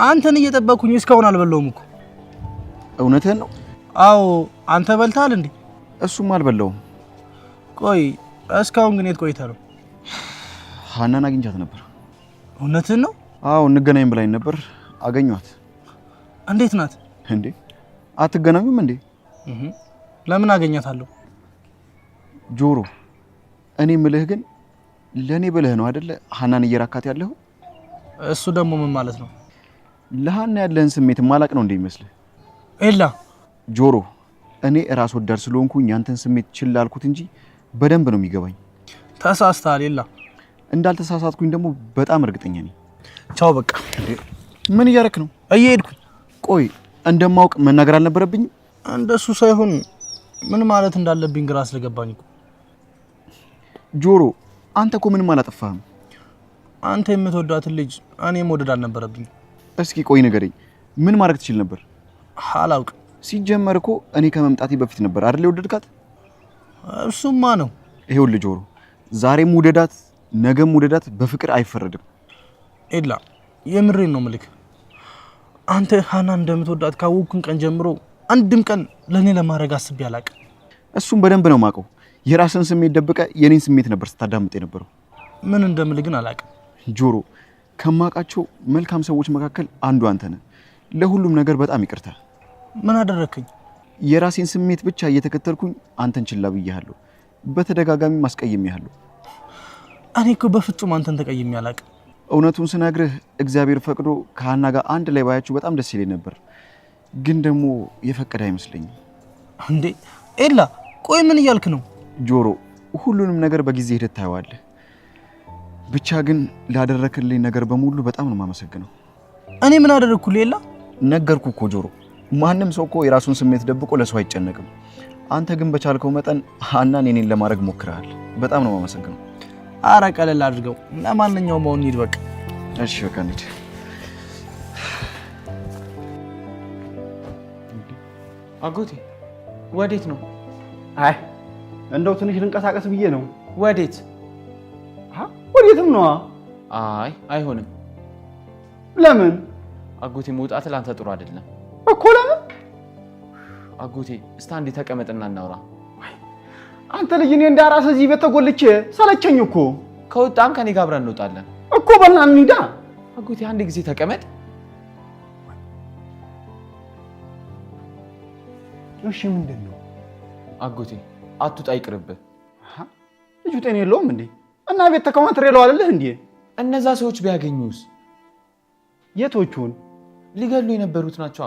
አንተን እየጠበኩኝ እስካሁን አልበላውም እኮ። እውነትህን ነው? አዎ። አንተ በልተሃል እንዴ? እሱም አልበላውም። ቆይ እስካሁን ግን የት ቆይተህ ነው? ሀናን አግኝቻት ነበር። እውነትህን ነው? አዎ እንገናኝ ብላኝ ነበር። አገኘኋት። እንዴት ናት? እንዴ አትገናኙም እንዴ? ለምን አገኛታለሁ? ጆሮ እኔ ምልህ ግን ለኔ ብለህ ነው አይደለ ሀናን እየራካት ያለው? እሱ ደግሞ ምን ማለት ነው? ለሀና ያለህን ስሜት ማላቅ ነው እንደሚመስልህ? ኤላ ጆሮ እኔ ራስ ወዳድ ስለሆንኩኝ ያንተን ስሜት ችላ አልኩት እንጂ በደንብ ነው የሚገባኝ። ተሳስተሃል ኤላ። እንዳልተሳሳትኩኝ ደግሞ በጣም እርግጠኛ ነኝ። ቻው በቃ። ምን እያደረክ ነው? እየሄድኩኝ። ቆይ እንደማውቅ መናገር አልነበረብኝም? እንደሱ ሳይሆን ምን ማለት እንዳለብኝ ግራ ስለገባኝ እኮ። ጆሮ አንተ እኮ ምንም አላጠፋህም። አንተ የምትወዳትን ልጅ እኔ መውደድ አልነበረብኝ። እስኪ ቆይ ንገረኝ፣ ምን ማድረግ ትችል ነበር? አላውቅም። ሲጀመር እኮ እኔ ከመምጣቴ በፊት ነበር አይደል የወደድካት? እሱማ ነው። ይኸውልህ ጆሮ፣ ዛሬም ውደዳት ነገም ውደዳት፣ በፍቅር አይፈረድም። ኤላ የምሬን ነው ምልክ። አንተ ሀናን እንደምትወዳት ካወቅኩን ቀን ጀምሮ አንድም ቀን ለኔ ለማድረግ አስቤ አላውቅም። እሱም በደንብ ነው ማቀው። የራስን ስሜት ደብቀ የኔን ስሜት ነበር ስታዳምጥ የነበረው። ምን እንደምል ግን አላውቅም። ጆሮ ከማውቃቸው መልካም ሰዎች መካከል አንዱ አንተ ነህ። ለሁሉም ነገር በጣም ይቅርታ። ምን አደረክኝ? የራሴን ስሜት ብቻ እየተከተልኩኝ አንተን ችላ ብያለሁ። በተደጋጋሚ ማስቀየምያለሁ። እኔ እኮ በፍጹም አንተን ተቀይሜ አላውቅም። እውነቱን ስነግርህ እግዚአብሔር ፈቅዶ ከሀና ጋር አንድ ላይ ባያችሁ በጣም ደስ ይለኝ ነበር፣ ግን ደግሞ የፈቀደ አይመስለኝም። እንዴ ኤላ፣ ቆይ ምን እያልክ ነው? ጆሮ ሁሉንም ነገር በጊዜ ሂደት ታየዋለህ። ብቻ ግን ላደረክልኝ ነገር በሙሉ በጣም ነው የማመሰግነው። እኔ ምን አደረኩልህ ኤላ? ነገርኩህ እኮ ጆሮ፣ ማንም ሰው እኮ የራሱን ስሜት ደብቆ ለሰው አይጨነቅም። አንተ ግን በቻልከው መጠን ሀናን የኔን ለማድረግ ሞክረሃል። በጣም ነው የማመሰግነው። አረ ቀለል አድርገው። ለማንኛውም አሁን እንሂድ በቃ። እሺ በቃ እንሂድ። አጎቴ ወዴት ነው? አይ እንደው ትንሽ ልንቀሳቀስ ብዬ ነው። ወዴት? ወዴትም ነው? አይ አይሆንም። ለምን? አጎቴ መውጣት ላንተ ጥሩ አይደለም እኮ። ለምን? አጎቴ እስቲ አንዴ ተቀመጥና እናውራ። አንተ ልጅ እኔ እንዳራስ እዚህ ቤት ተጎልቼ ሰለቸኝ እኮ። ከወጣም ከኔ ጋር አብረን እንወጣለን እኮ። በእናትህ እንሂዳ። አጎቴ አንድ ጊዜ ተቀመጥ። እሺ ምንድን ነው? አጎቴ አትውጣ ይቅርብህ። ልጁ ጤና የለውም እንዴ? እና ቤት ተከማትሬ ነው አይደል እንዴ? እነዛ ሰዎች ቢያገኙስ? የቶቹን? ሊገሉ የነበሩት ናቸው።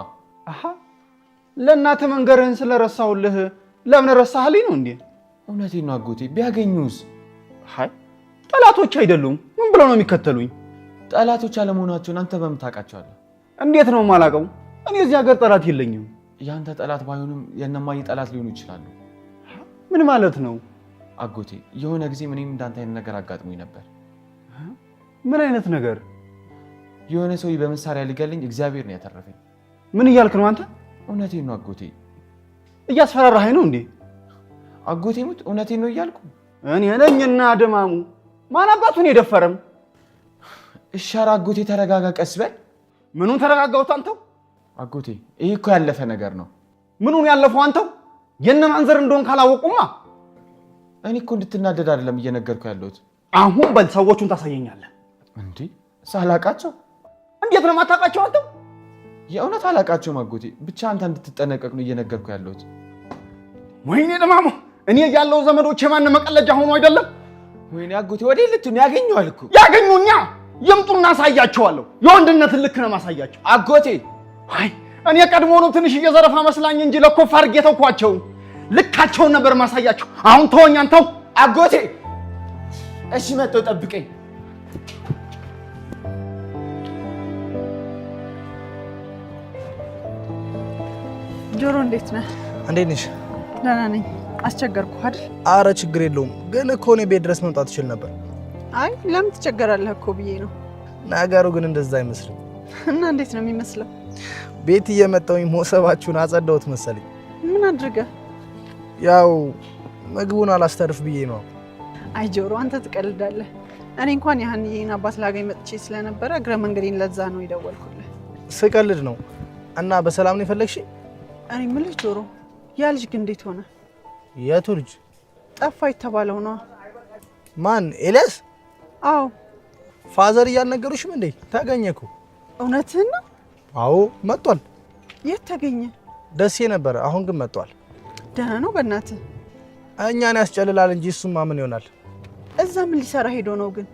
ለእናትህ መንገርህን ስለረሳሁልህ ለምን ረሳህልኝ ነው እንዴ? እውነቴን ነው አጎቴ። ቢያገኙስ? ጠላቶች አይደሉም። ምን ብለው ነው የሚከተሉኝ? ጠላቶች አለመሆናቸውን አንተ በምን ታውቃቸዋለህ? እንዴት ነው የማላውቀው? እኔ እዚህ ሀገር ጠላት የለኝም። ያንተ ጠላት ባይሆንም የእነማዬ ጠላት ሊሆኑ ይችላሉ። ምን ማለት ነው? አጎቴ የሆነ ጊዜ ምንም እንዳንተ አይነት ነገር አጋጥሞኝ ነበር። ምን አይነት ነገር? የሆነ ሰው በመሳሪያ ሊገለኝ እግዚአብሔር ነው ያተረፈኝ። ምን እያልክ ነው አንተ? እውነቴን ነው አጎቴ። እያስፈራራኸኝ ነው እንዴ? አጎቴ ሙት እውነቴን ነው እያልኩ እኔ ነኝና ደማሙ ማን አባቱን የደፈረም? እሻራ አጎቴ ተረጋጋ፣ ቀስ በል። ምኑን ተረጋጋሁት አንተው? አጎቴ ይሄ እኮ ያለፈ ነገር ነው። ምኑን ያለፈው አንተው? የነማን ዘር እንደሆን ካላወቁማ። እኔ እኮ እንድትናደድ አይደለም እየነገርኩ ያለሁት። አሁን በል ሰዎቹን ታሳየኛለህ እንዴ? ሳላቃቸው? እንዴት ነው የማታውቃቸው አንተው? የእውነት አላቃቸውም አጎቴ። ብቻ አንተ እንድትጠነቀቅ ነው እየነገርኩ ያለሁት። ወይኔ ደማሙ፣ እኔ ያለው ዘመዶች የማን መቀለጃ ሆኖ አይደለም? ወይኔ አጎቴ፣ ወዴት ልትሆን? ያገኘዋል እኮ። ያገኙኛ፣ ይምጡና አሳያቸዋለሁ። የወንድነትን ልክ ነው ማሳያቸው አጎቴ። አይ እኔ ቀድሞውኑ ትንሽ እየዘረፋ መስላኝ እንጂ ለኮፍ አድርጌ ተውኳቸው። ልካቸውን ነበር ማሳያቸው። አሁን ተወኝ አንተው አጎቴ። እሺ መጥቶ ጠብቀኝ። ጆሮ እንዴት ነህ? እንዴት ነሽ? ደህና ነኝ። አስቸገርኩ አይደል? አረ ችግር የለውም። ግን እኮ እኔ ቤት ድረስ መምጣት እችል ነበር። አይ ለምን ትቸገራለህ እኮ ብዬ ነው። ነገሩ ግን እንደዛ አይመስልም። እና እንዴት ነው የሚመስለው? ቤት እየመጣሁኝ ሞሰባችሁን አጸዳሁት መሰለኝ። ምን አድርገህ? ያው ምግቡን አላስተርፍ ብዬ ነው። አይ ጆሮ አንተ ትቀልዳለህ። እኔ እንኳን ያህንዬን አባት ላገኝ መጥቼ ስለነበረ እግረ መንገዴን ለዛ ነው የደወልኩልህ። ስቀልድ ነው። እና በሰላም ነው የፈለግሽ? እኔ የምልህ ጆሮ፣ ያ ልጅ ግን እንዴት ሆነ? የቱ ልጅ? ጠፋ የተባለው ነው። ማን? ኤልያስ? አዎ። ፋዘር እያልነገሩሽም እንዴ? ተገኘ እኮ። እውነትህን ነው? አዎ መጥቷል። የት ተገኘ? ደሴ ነበር፣ አሁን ግን መጥቷል። ደህና ነው በእናትህ? እኛን ያስጨልላል እንጂ እሱማ ምን ይሆናል? እዛ ምን ሊሰራ ሄዶ ነው ግን?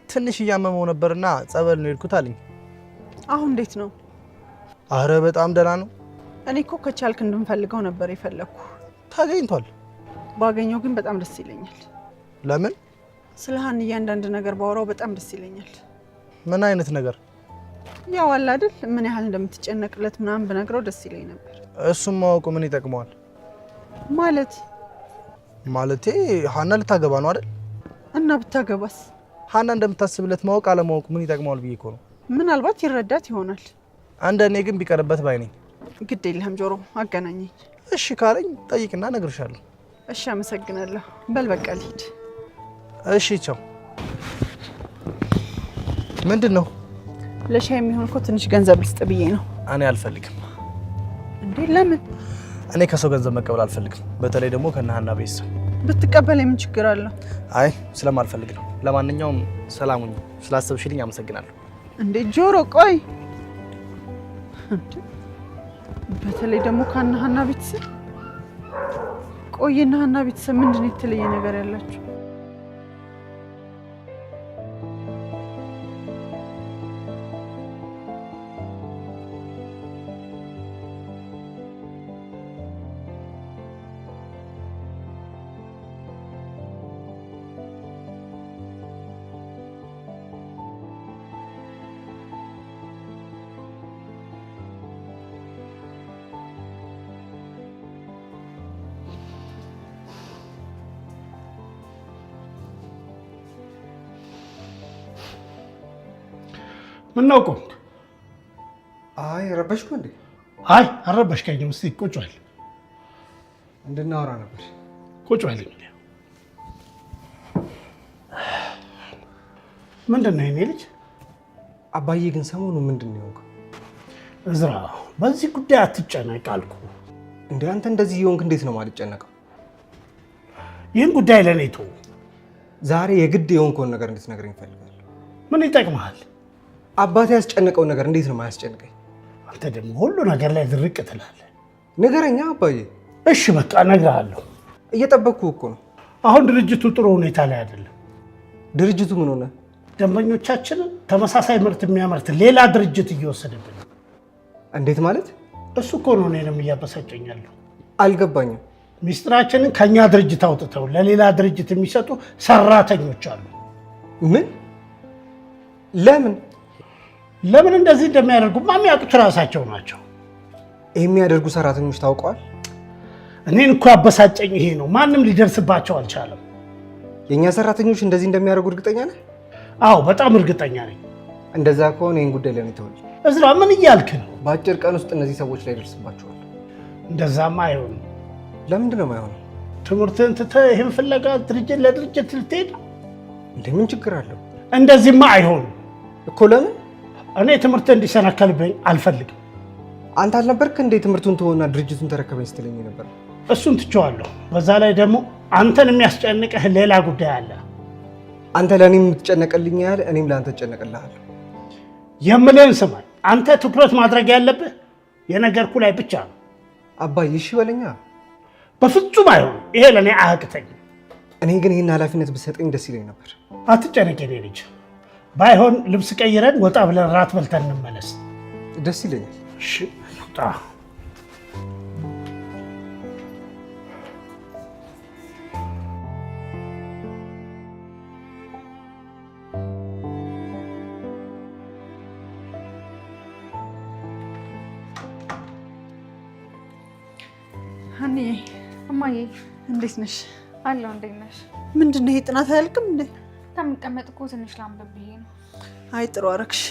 ትንሽ እያመመው ነበርና ጸበል ነው የሄድኩት አለኝ። አሁን እንዴት ነው? አረ በጣም ደህና ነው። እኔ እኮ ከቻልክ እንድንፈልገው ነበር የፈለግኩ። ታገኝቷል። ባገኘው ግን በጣም ደስ ይለኛል። ለምን? ስለ ሀንዬ አንዳንድ ነገር ባወራው በጣም ደስ ይለኛል። ምን አይነት ነገር? ያው አለ አይደል ምን ያህል እንደምትጨነቅለት ምናምን ብነግረው ደስ ይለኝ ነበር። እሱም ማወቁ ምን ይጠቅመዋል? ማለቴ ሀና ልታገባ ነው አይደል? እና ብታገባስ? ሀና እንደምታስብለት ማወቅ አለማወቁ ምን ይጠቅመዋል ብዬ እኮ ነው። ምናልባት ይረዳት ይሆናል። እንደኔ ግን ቢቀርበት ባይ ነኝ። ግድ የለህም ጆሮ፣ አገናኘኝ። እሺ ካለኝ ጠይቅና እነግርሻለሁ። እሺ አመሰግናለሁ። በል በቃ ልሂድ። እሺ ቻው። ምንድን ነው? ለሻይ የሚሆን እኮ ትንሽ ገንዘብ ልስጥ ብዬ ነው። እኔ አልፈልግም። እንዴ ለምን? እኔ ከሰው ገንዘብ መቀበል አልፈልግም። በተለይ ደግሞ ከነሐና ቤተሰብ። ብትቀበል የምን ችግር አለው? አይ ስለማልፈልግ ነው። ለማንኛውም ሰላም ሁኚ። ስላሰብሽልኝ አመሰግናለሁ። እንዴ ጆሮ ቆይ። በተለይ ደግሞ ከነሐና ቤተሰብ። ቆይ ነሐና ቤተሰብ ምንድን ነው የተለየ ነገር ያላችሁ? ምን ነው ቆም? አይ ረበሽኩ እንዴ? አይ አረበሽከኝም። እስቲ ቁጭ በል እንድናወራ ነበር። ቁጭ በል። ምንድን ነው የኔ ልጅ? አባዬ ግን ሰሞኑን ምንድን ነው ያውቀው? እዝራ በዚህ ጉዳይ አትጨነቅ አልኩ። እንዴ አንተ እንደዚህ የሆንክ እንዴት ነው ማልጨነቀው? ይህን ጉዳይ ለእኔ ተው። ዛሬ የግድ የሆንከውን ነገር እንድትነግረኝ እፈልጋለሁ። ምን ይጠቅምሃል? አባቴ ያስጨነቀውን ነገር እንዴት ነው ማያስጨንቀኝ? አንተ ደግሞ ሁሉ ነገር ላይ ድርቅ ትላለህ። ንገረኛ አባዬ። እሺ በቃ እነግርሃለሁ። እየጠበቅኩ እኮ ነው። አሁን ድርጅቱ ጥሩ ሁኔታ ላይ አይደለም። ድርጅቱ ምን ሆነ? ደንበኞቻችንን ተመሳሳይ ምርት የሚያመርት ሌላ ድርጅት እየወሰደብን። እንዴት ማለት? እሱ እኮ ነው እኔንም እያበሳጨኛለሁ። አልገባኝም። ሚስጥራችንን ከኛ ድርጅት አውጥተው ለሌላ ድርጅት የሚሰጡ ሰራተኞች አሉ። ምን? ለምን ለምን እንደዚህ እንደሚያደርጉማ የሚያውቁት ራሳቸው ናቸው። የሚያደርጉ ሰራተኞች ታውቀዋል? እኔን እኮ ያበሳጨኝ ይሄ ነው። ማንም ሊደርስባቸው አልቻለም። የእኛ ሰራተኞች እንደዚህ እንደሚያደርጉ እርግጠኛ ነህ? አዎ በጣም እርግጠኛ ነኝ። እንደዛ ከሆነ ይህን ጉዳይ ለኔ ተወው። እዝራ ምን እያልክ ነው? በአጭር ቀን ውስጥ እነዚህ ሰዎች ላይ ደርስባቸዋል። እንደዛማ አይሆንም። ለምንድን ነው የማይሆነው? ትምህርትን ትተህ ይህን ፍለጋ ድርጅት ለድርጅት ልትሄድ? እንደምን ችግር አለው? እንደዚህማ አይሆንም እኮ። ለምን? እኔ ትምህርት እንዲሰናከልብኝ አልፈልግም። አንተ አልነበርክ እንዴ ትምህርቱን ተወና ድርጅቱን ተረከበኝ ስትለኝ ነበር? እሱን ትቼዋለሁ። በዛ ላይ ደግሞ አንተን የሚያስጨንቅህ ሌላ ጉዳይ አለ። አንተ ለእኔ የምትጨነቅልኝ ያህል እኔም ለአንተ እጨነቅልሃለሁ። የምልህን ስማኝ። አንተ ትኩረት ማድረግ ያለብህ የነገርኩህ ላይ ብቻ ነው። አባዬ እሺ በለኛ። በፍጹም አይሆንም። ይሄ ለእኔ አያቅተኝም። እኔ ግን ይህን ኃላፊነት ብትሰጠኝ ደስ ይለኝ ነበር። አትጨነቅ የኔ ልጅ። ባይሆን ልብስ ቀይረን ወጣ ብለን ራት በልተን እንመለስ። ደስ ይለኛል። እሺ ውጣ። ሀኒዬ። እማዬ እንዴት ነሽ? አለሁ። እንዴት ነሽ? ምንድን ነው ይሄ ጥናት አያልቅም እንዴ? ከምቀመጥ እኮ ትንሽ ላንብብ ብዬ ነው። አይ ጥሩ አረግሽ።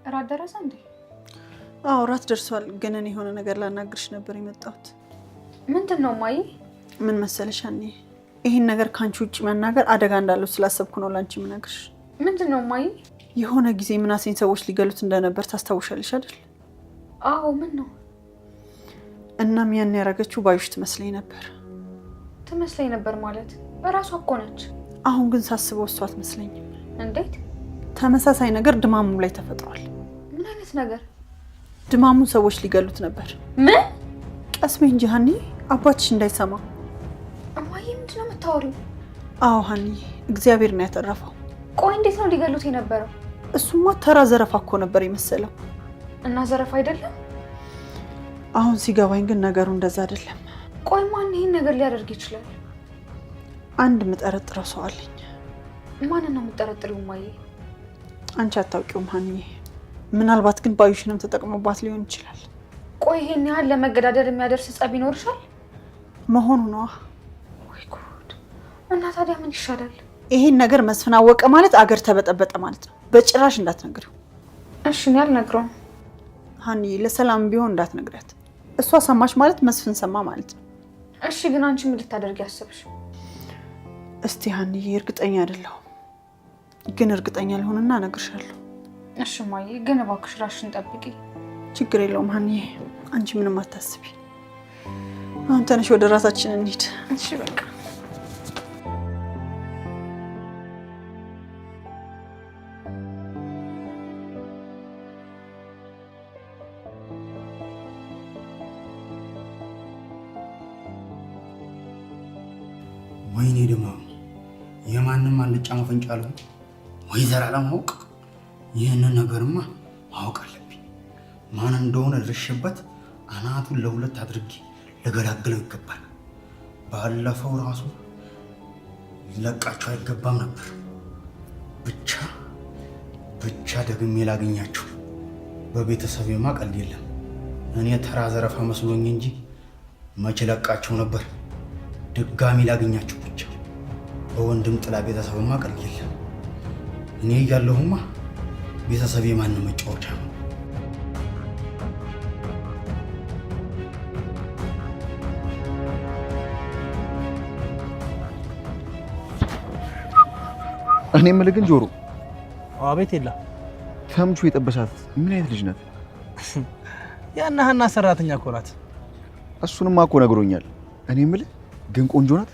እራት ደረሰ እንዴ? አዎ እራት ደርሷል። ግን እኔ የሆነ ነገር ላናግርሽ ነበር የመጣሁት። ምንድን ነው እማዬ? ምን መሰለሽ ሀኒዬ፣ ይሄን ነገር ከአንቺ ውጭ መናገር አደጋ እንዳለው ስላሰብኩ ነው ላንቺ የምነግርሽ። ምንድን ነው እማዬ? የሆነ ጊዜ ምናሴን ሰዎች ሊገሉት እንደነበር ታስታውሻለሽ አይደል? አዎ። ምን ነው? እናም ያን ያደረገችው ባዩሽ ትመስለኝ ነበር። ትመስለኝ ነበር ማለት? በራሷ እኮ ነች። አሁን ግን ሳስበው እሷ አትመስለኝም። እንዴት? ተመሳሳይ ነገር ድማሙ ላይ ተፈጥሯል። ምን አይነት ነገር? ድማሙን ሰዎች ሊገሉት ነበር። ምን? ቀስ በይ እንጂ ሀኒ፣ አባትሽ እንዳይሰማ። እማዬ ምንድን ነው የምታወሪው? አዎ ሀኒ፣ እግዚአብሔር ነው ያተረፈው። ቆይ እንዴት ነው ሊገሉት የነበረው? እሱማ ተራ ዘረፋ እኮ ነበር የመሰለው። እና ዘረፋ አይደለም? አሁን ሲገባኝ ግን ነገሩ እንደዛ አይደለም። ቆይ ማን ይህን ነገር ሊያደርግ ይችላል? አንድ የምጠረጥረው ሰው አለኝ። ማንን ነው የምጠረጥሪው እማዬ? አንቺ አታውቂውም ሀኒዬ። ምናልባት ግን ባዩሽንም ተጠቅሞባት ሊሆን ይችላል። ቆይ ይሄን ያህል ለመገዳደል የሚያደርስ ጸብ ይኖርሻል? መሆኑ ነዋ። ወይ ጉድ! እና ታዲያ ምን ይሻላል? ይሄን ነገር መስፍን አወቀ ማለት አገር ተበጠበጠ ማለት ነው። በጭራሽ እንዳትነግሪው እሺ። እኔ አልነግረውም ሀኒዬ። ለሰላም ቢሆን እንዳትነግሪያት። እሷ ሰማች ማለት መስፍን ሰማ ማለት ነው። እሺ። ግን አንቺ ምን ልታደርጊ ያሰብሽ? እስቲ ሀኒዬ፣ እርግጠኛ አይደለሁም፣ ግን እርግጠኛ ልሆንና እነግርሻለሁ። እሺ ማዬ፣ ግን እባክሽ ራስሽን ጠብቂ። ችግር የለውም ሀኒዬ፣ አንቺ ምንም አታስቢ። አሁን ተነሽ ወደ ራሳችን እንሂድ። እሺ በቃ ወይኔ ደማ የማንም አልጫ መፈንጫ አለ ወይ ዘላለም አውቅ። ይህንን ነገርማ ማወቅ አለብኝ። ማን እንደሆነ ድርሽበት አናቱን ለሁለት አድርጌ ለገላግለው ይገባል። ባለፈው ራሱ ለቃቸው አይገባም ነበር። ብቻ ደግሜ ላገኛቸው። በቤተሰቤማ ቀልድ የለም። እኔ ተራ ዘረፋ መስሎኝ እንጂ መቼ ለቃቸው ነበር። ድጋሚ ላገኛቸው ብቻ። በወንድም ጥላ ቤተሰብማ ቀልድ የለም። እኔ እያለሁማ ቤተሰቤ ማንም መጫወቻ ነው። እኔ የምልህ ግን ጆሮ። አቤት። የለም ተምቹ የጠበሳት ምን አይነት ልጅ ናት? ያና ሀና ሰራተኛ እኮ ናት። እሱንማ እኮ ነግሮኛል። እኔ የምልህ ግን ቆንጆ ናት?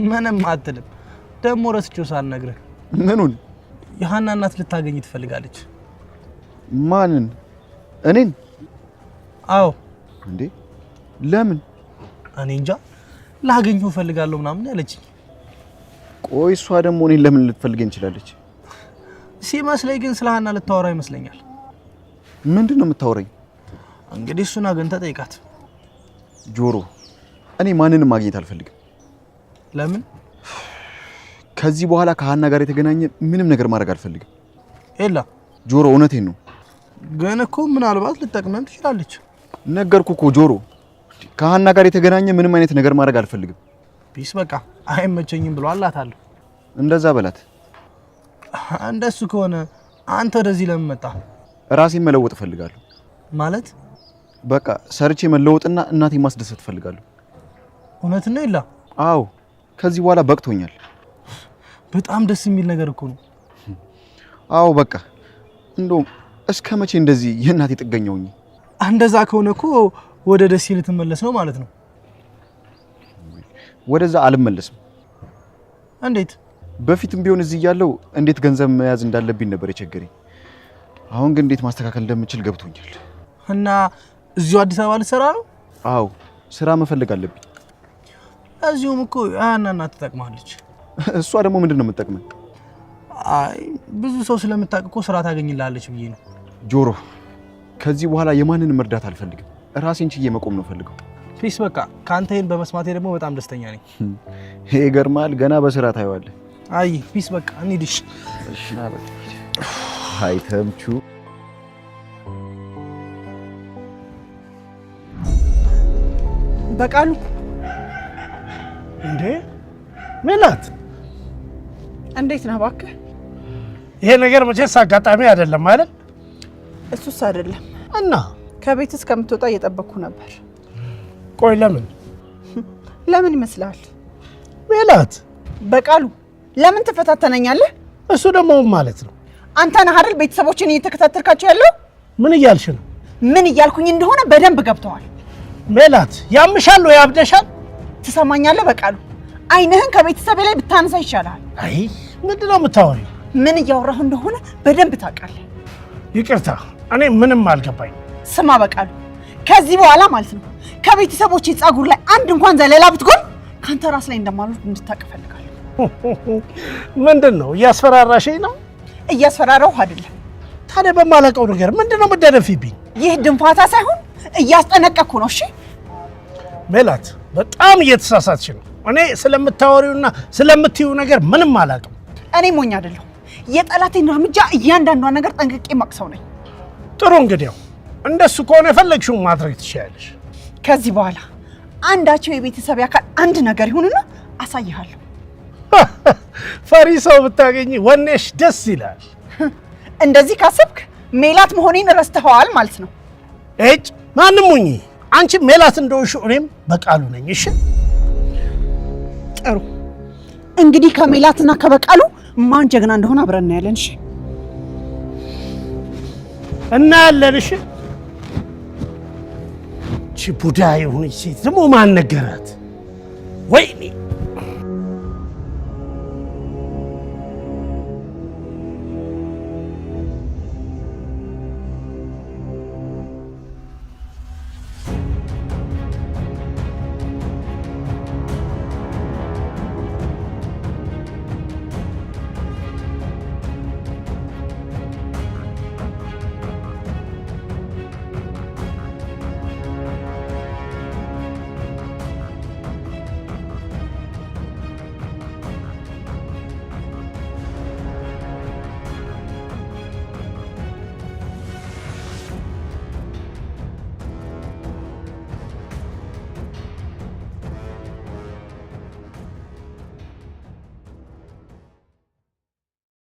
ምንም አትልም። ደግሞ ረስቼው ሳልነግርህ። ምኑን? የሀና እናት ልታገኝ ትፈልጋለች። ማንን? እኔን? አዎ። እንዴ ለምን? እኔ እንጃ፣ ላገኘው እፈልጋለሁ ምናምን ያለችኝ። ቆይ እሷ ደግሞ እኔን ለምን ልትፈልገኝ እንችላለች? ሲመስለኝ ግን ስለ ሀና ልታወራ ይመስለኛል። ምንድን ነው የምታወራኝ? እንግዲህ እሱን አግኝተህ ጠይቃት። ጆሮ፣ እኔ ማንንም ማግኘት አልፈልግም። ለምን? ከዚህ በኋላ ከሀና ጋር የተገናኘ ምንም ነገር ማድረግ አልፈልግም። ኤላ ጆሮ፣ እውነቴን ነው። ግን እኮ ምናልባት ልጠቅመን ትችላለች። ነገርኩህ እኮ ጆሮ፣ ከሀና ጋር የተገናኘ ምንም አይነት ነገር ማድረግ አልፈልግም። ቢስ በቃ አይመቸኝም ብሎ አላታለሁ። እንደዛ በላት። እንደሱ ከሆነ አንተ ወደዚህ ለምን መጣ? ራሴን መለወጥ እፈልጋለሁ። ማለት? በቃ ሰርቼ መለወጥና እናቴን ማስደሰት እፈልጋለሁ። እውነት ነው ኤላ? አዎ፣ ከዚህ በኋላ በቅቶኛል። በጣም ደስ የሚል ነገር እኮ ነው። አዎ በቃ እንደውም እስከ መቼ እንደዚህ የእናቴ ጥገኛ ሆኜ? እንደዛ ከሆነ እኮ ወደ ደሴ ልትመለስ ነው ማለት ነው። ወደዛ አልመለስም። እንዴት? በፊትም ቢሆን እዚህ ያለው እንዴት ገንዘብ መያዝ እንዳለብኝ ነበር የቸገረኝ። አሁን ግን እንዴት ማስተካከል እንደምችል ገብቶኛል። እና እዚሁ አዲስ አበባ ልትሰራ ነው? አዎ ስራ መፈለግ አለብኝ። እዚሁም እኮ ሀና እናት ትጠቅማለች። እሷ ደግሞ ምንድን ነው የምትጠቅመኝ? አይ ብዙ ሰው ስለምታውቅ እኮ ስራ ታገኝላለች ብዬ ነው። ጆሮ፣ ከዚህ በኋላ የማንንም እርዳታ አልፈልግም። ራሴን ችዬ መቆም ነው ፈልገው። ፒስ በቃ ካንተ ይሄን በመስማቴ ደግሞ በጣም ደስተኛ ነኝ። ይሄ ይገርማል። ገና በስራ ታየዋለህ። አይ ፒስ በቃ እንሂድሽ። እሺ ና በቃ። አይ ተምቹ፣ በቃሉ እንዴ ሜላት፣ እንዴት ነህ? እባክህ ይሄ ነገር መቼስ አጋጣሚ አይደለም አይደል? እሱስ አይደለም። እና ከቤት እስከምትወጣ እየጠበቅኩ ነበር። ቆይ ለምን ለምን ይመስላል? ሜላት፣ በቃሉ ለምን ትፈታተነኛለህ? እሱ ደግሞ ማለት ነው አንተ ነህ አይደል ቤተሰቦችን እየተከታተልካቸው ያለው? ምን እያልሽ ነው? ምን እያልኩኝ እንደሆነ በደንብ ገብተዋል። ሜላት፣ ያምሻል ወይ ያብደሻል? ትሰማኛለህ? በቃሉ አይንህን ከቤተሰቤ ላይ ብታነሳ ይሻላል። አይ ምንድነው የምታወሪው? ምን እያወራሁ እንደሆነ በደንብ ታውቃለህ። ይቅርታ፣ እኔ ምንም አልገባኝ። ስማ በቃሉ፣ ከዚህ በኋላ ማለት ነው ከቤተሰቦቼ ጸጉር ላይ አንድ እንኳን ዘለላ ብትጎል ካንተ ራስ ላይ እንደማልወርድ እንድታውቅ እፈልጋለሁ። ምንድን ነው እያስፈራራሽኝ ነው? እያስፈራራሁ አይደለም። ታዲያ በማላውቀው ነገር ምንድነው የምትደነፊብኝ? ይህ ድንፋታ ሳይሆን እያስጠነቀቅኩ ነው። እሺ ሜላት፣ በጣም እየተሳሳትሽ ነው። እኔ ስለምታወሪውና ስለምትዩ ነገር ምንም አላውቅም። እኔ ሞኝ አይደለሁ። የጠላቴን እርምጃ እያንዳንዷን ነገር ጠንቅቄ ማቅሰው ነኝ። ጥሩ፣ እንግዲያው እንደሱ ከሆነ የፈለግሽውን ማድረግ ትችያለሽ። ከዚህ በኋላ አንዳቸው የቤተሰብ አካል አንድ ነገር ይሁንና አሳይሃለሁ። ፈሪ ሰው ብታገኝ ወኔሽ ደስ ይላል። እንደዚህ ካሰብክ ሜላት መሆኔን ረስተኸዋል ማለት ነው። እጭ ማንም ሁኚ፣ አንቺ ሜላት እንደሆንሽ እኔም በቃሉ ነኝ። እሺ ጥሩ፣ እንግዲህ ከሜላትና ከበቃሉ ማን ጀግና እንደሆነ አብረን እናያለን። እሺ እናያለን። እሺ ቡዳ የሆነች ሴት ደግሞ ማን ነገራት? ወይኔ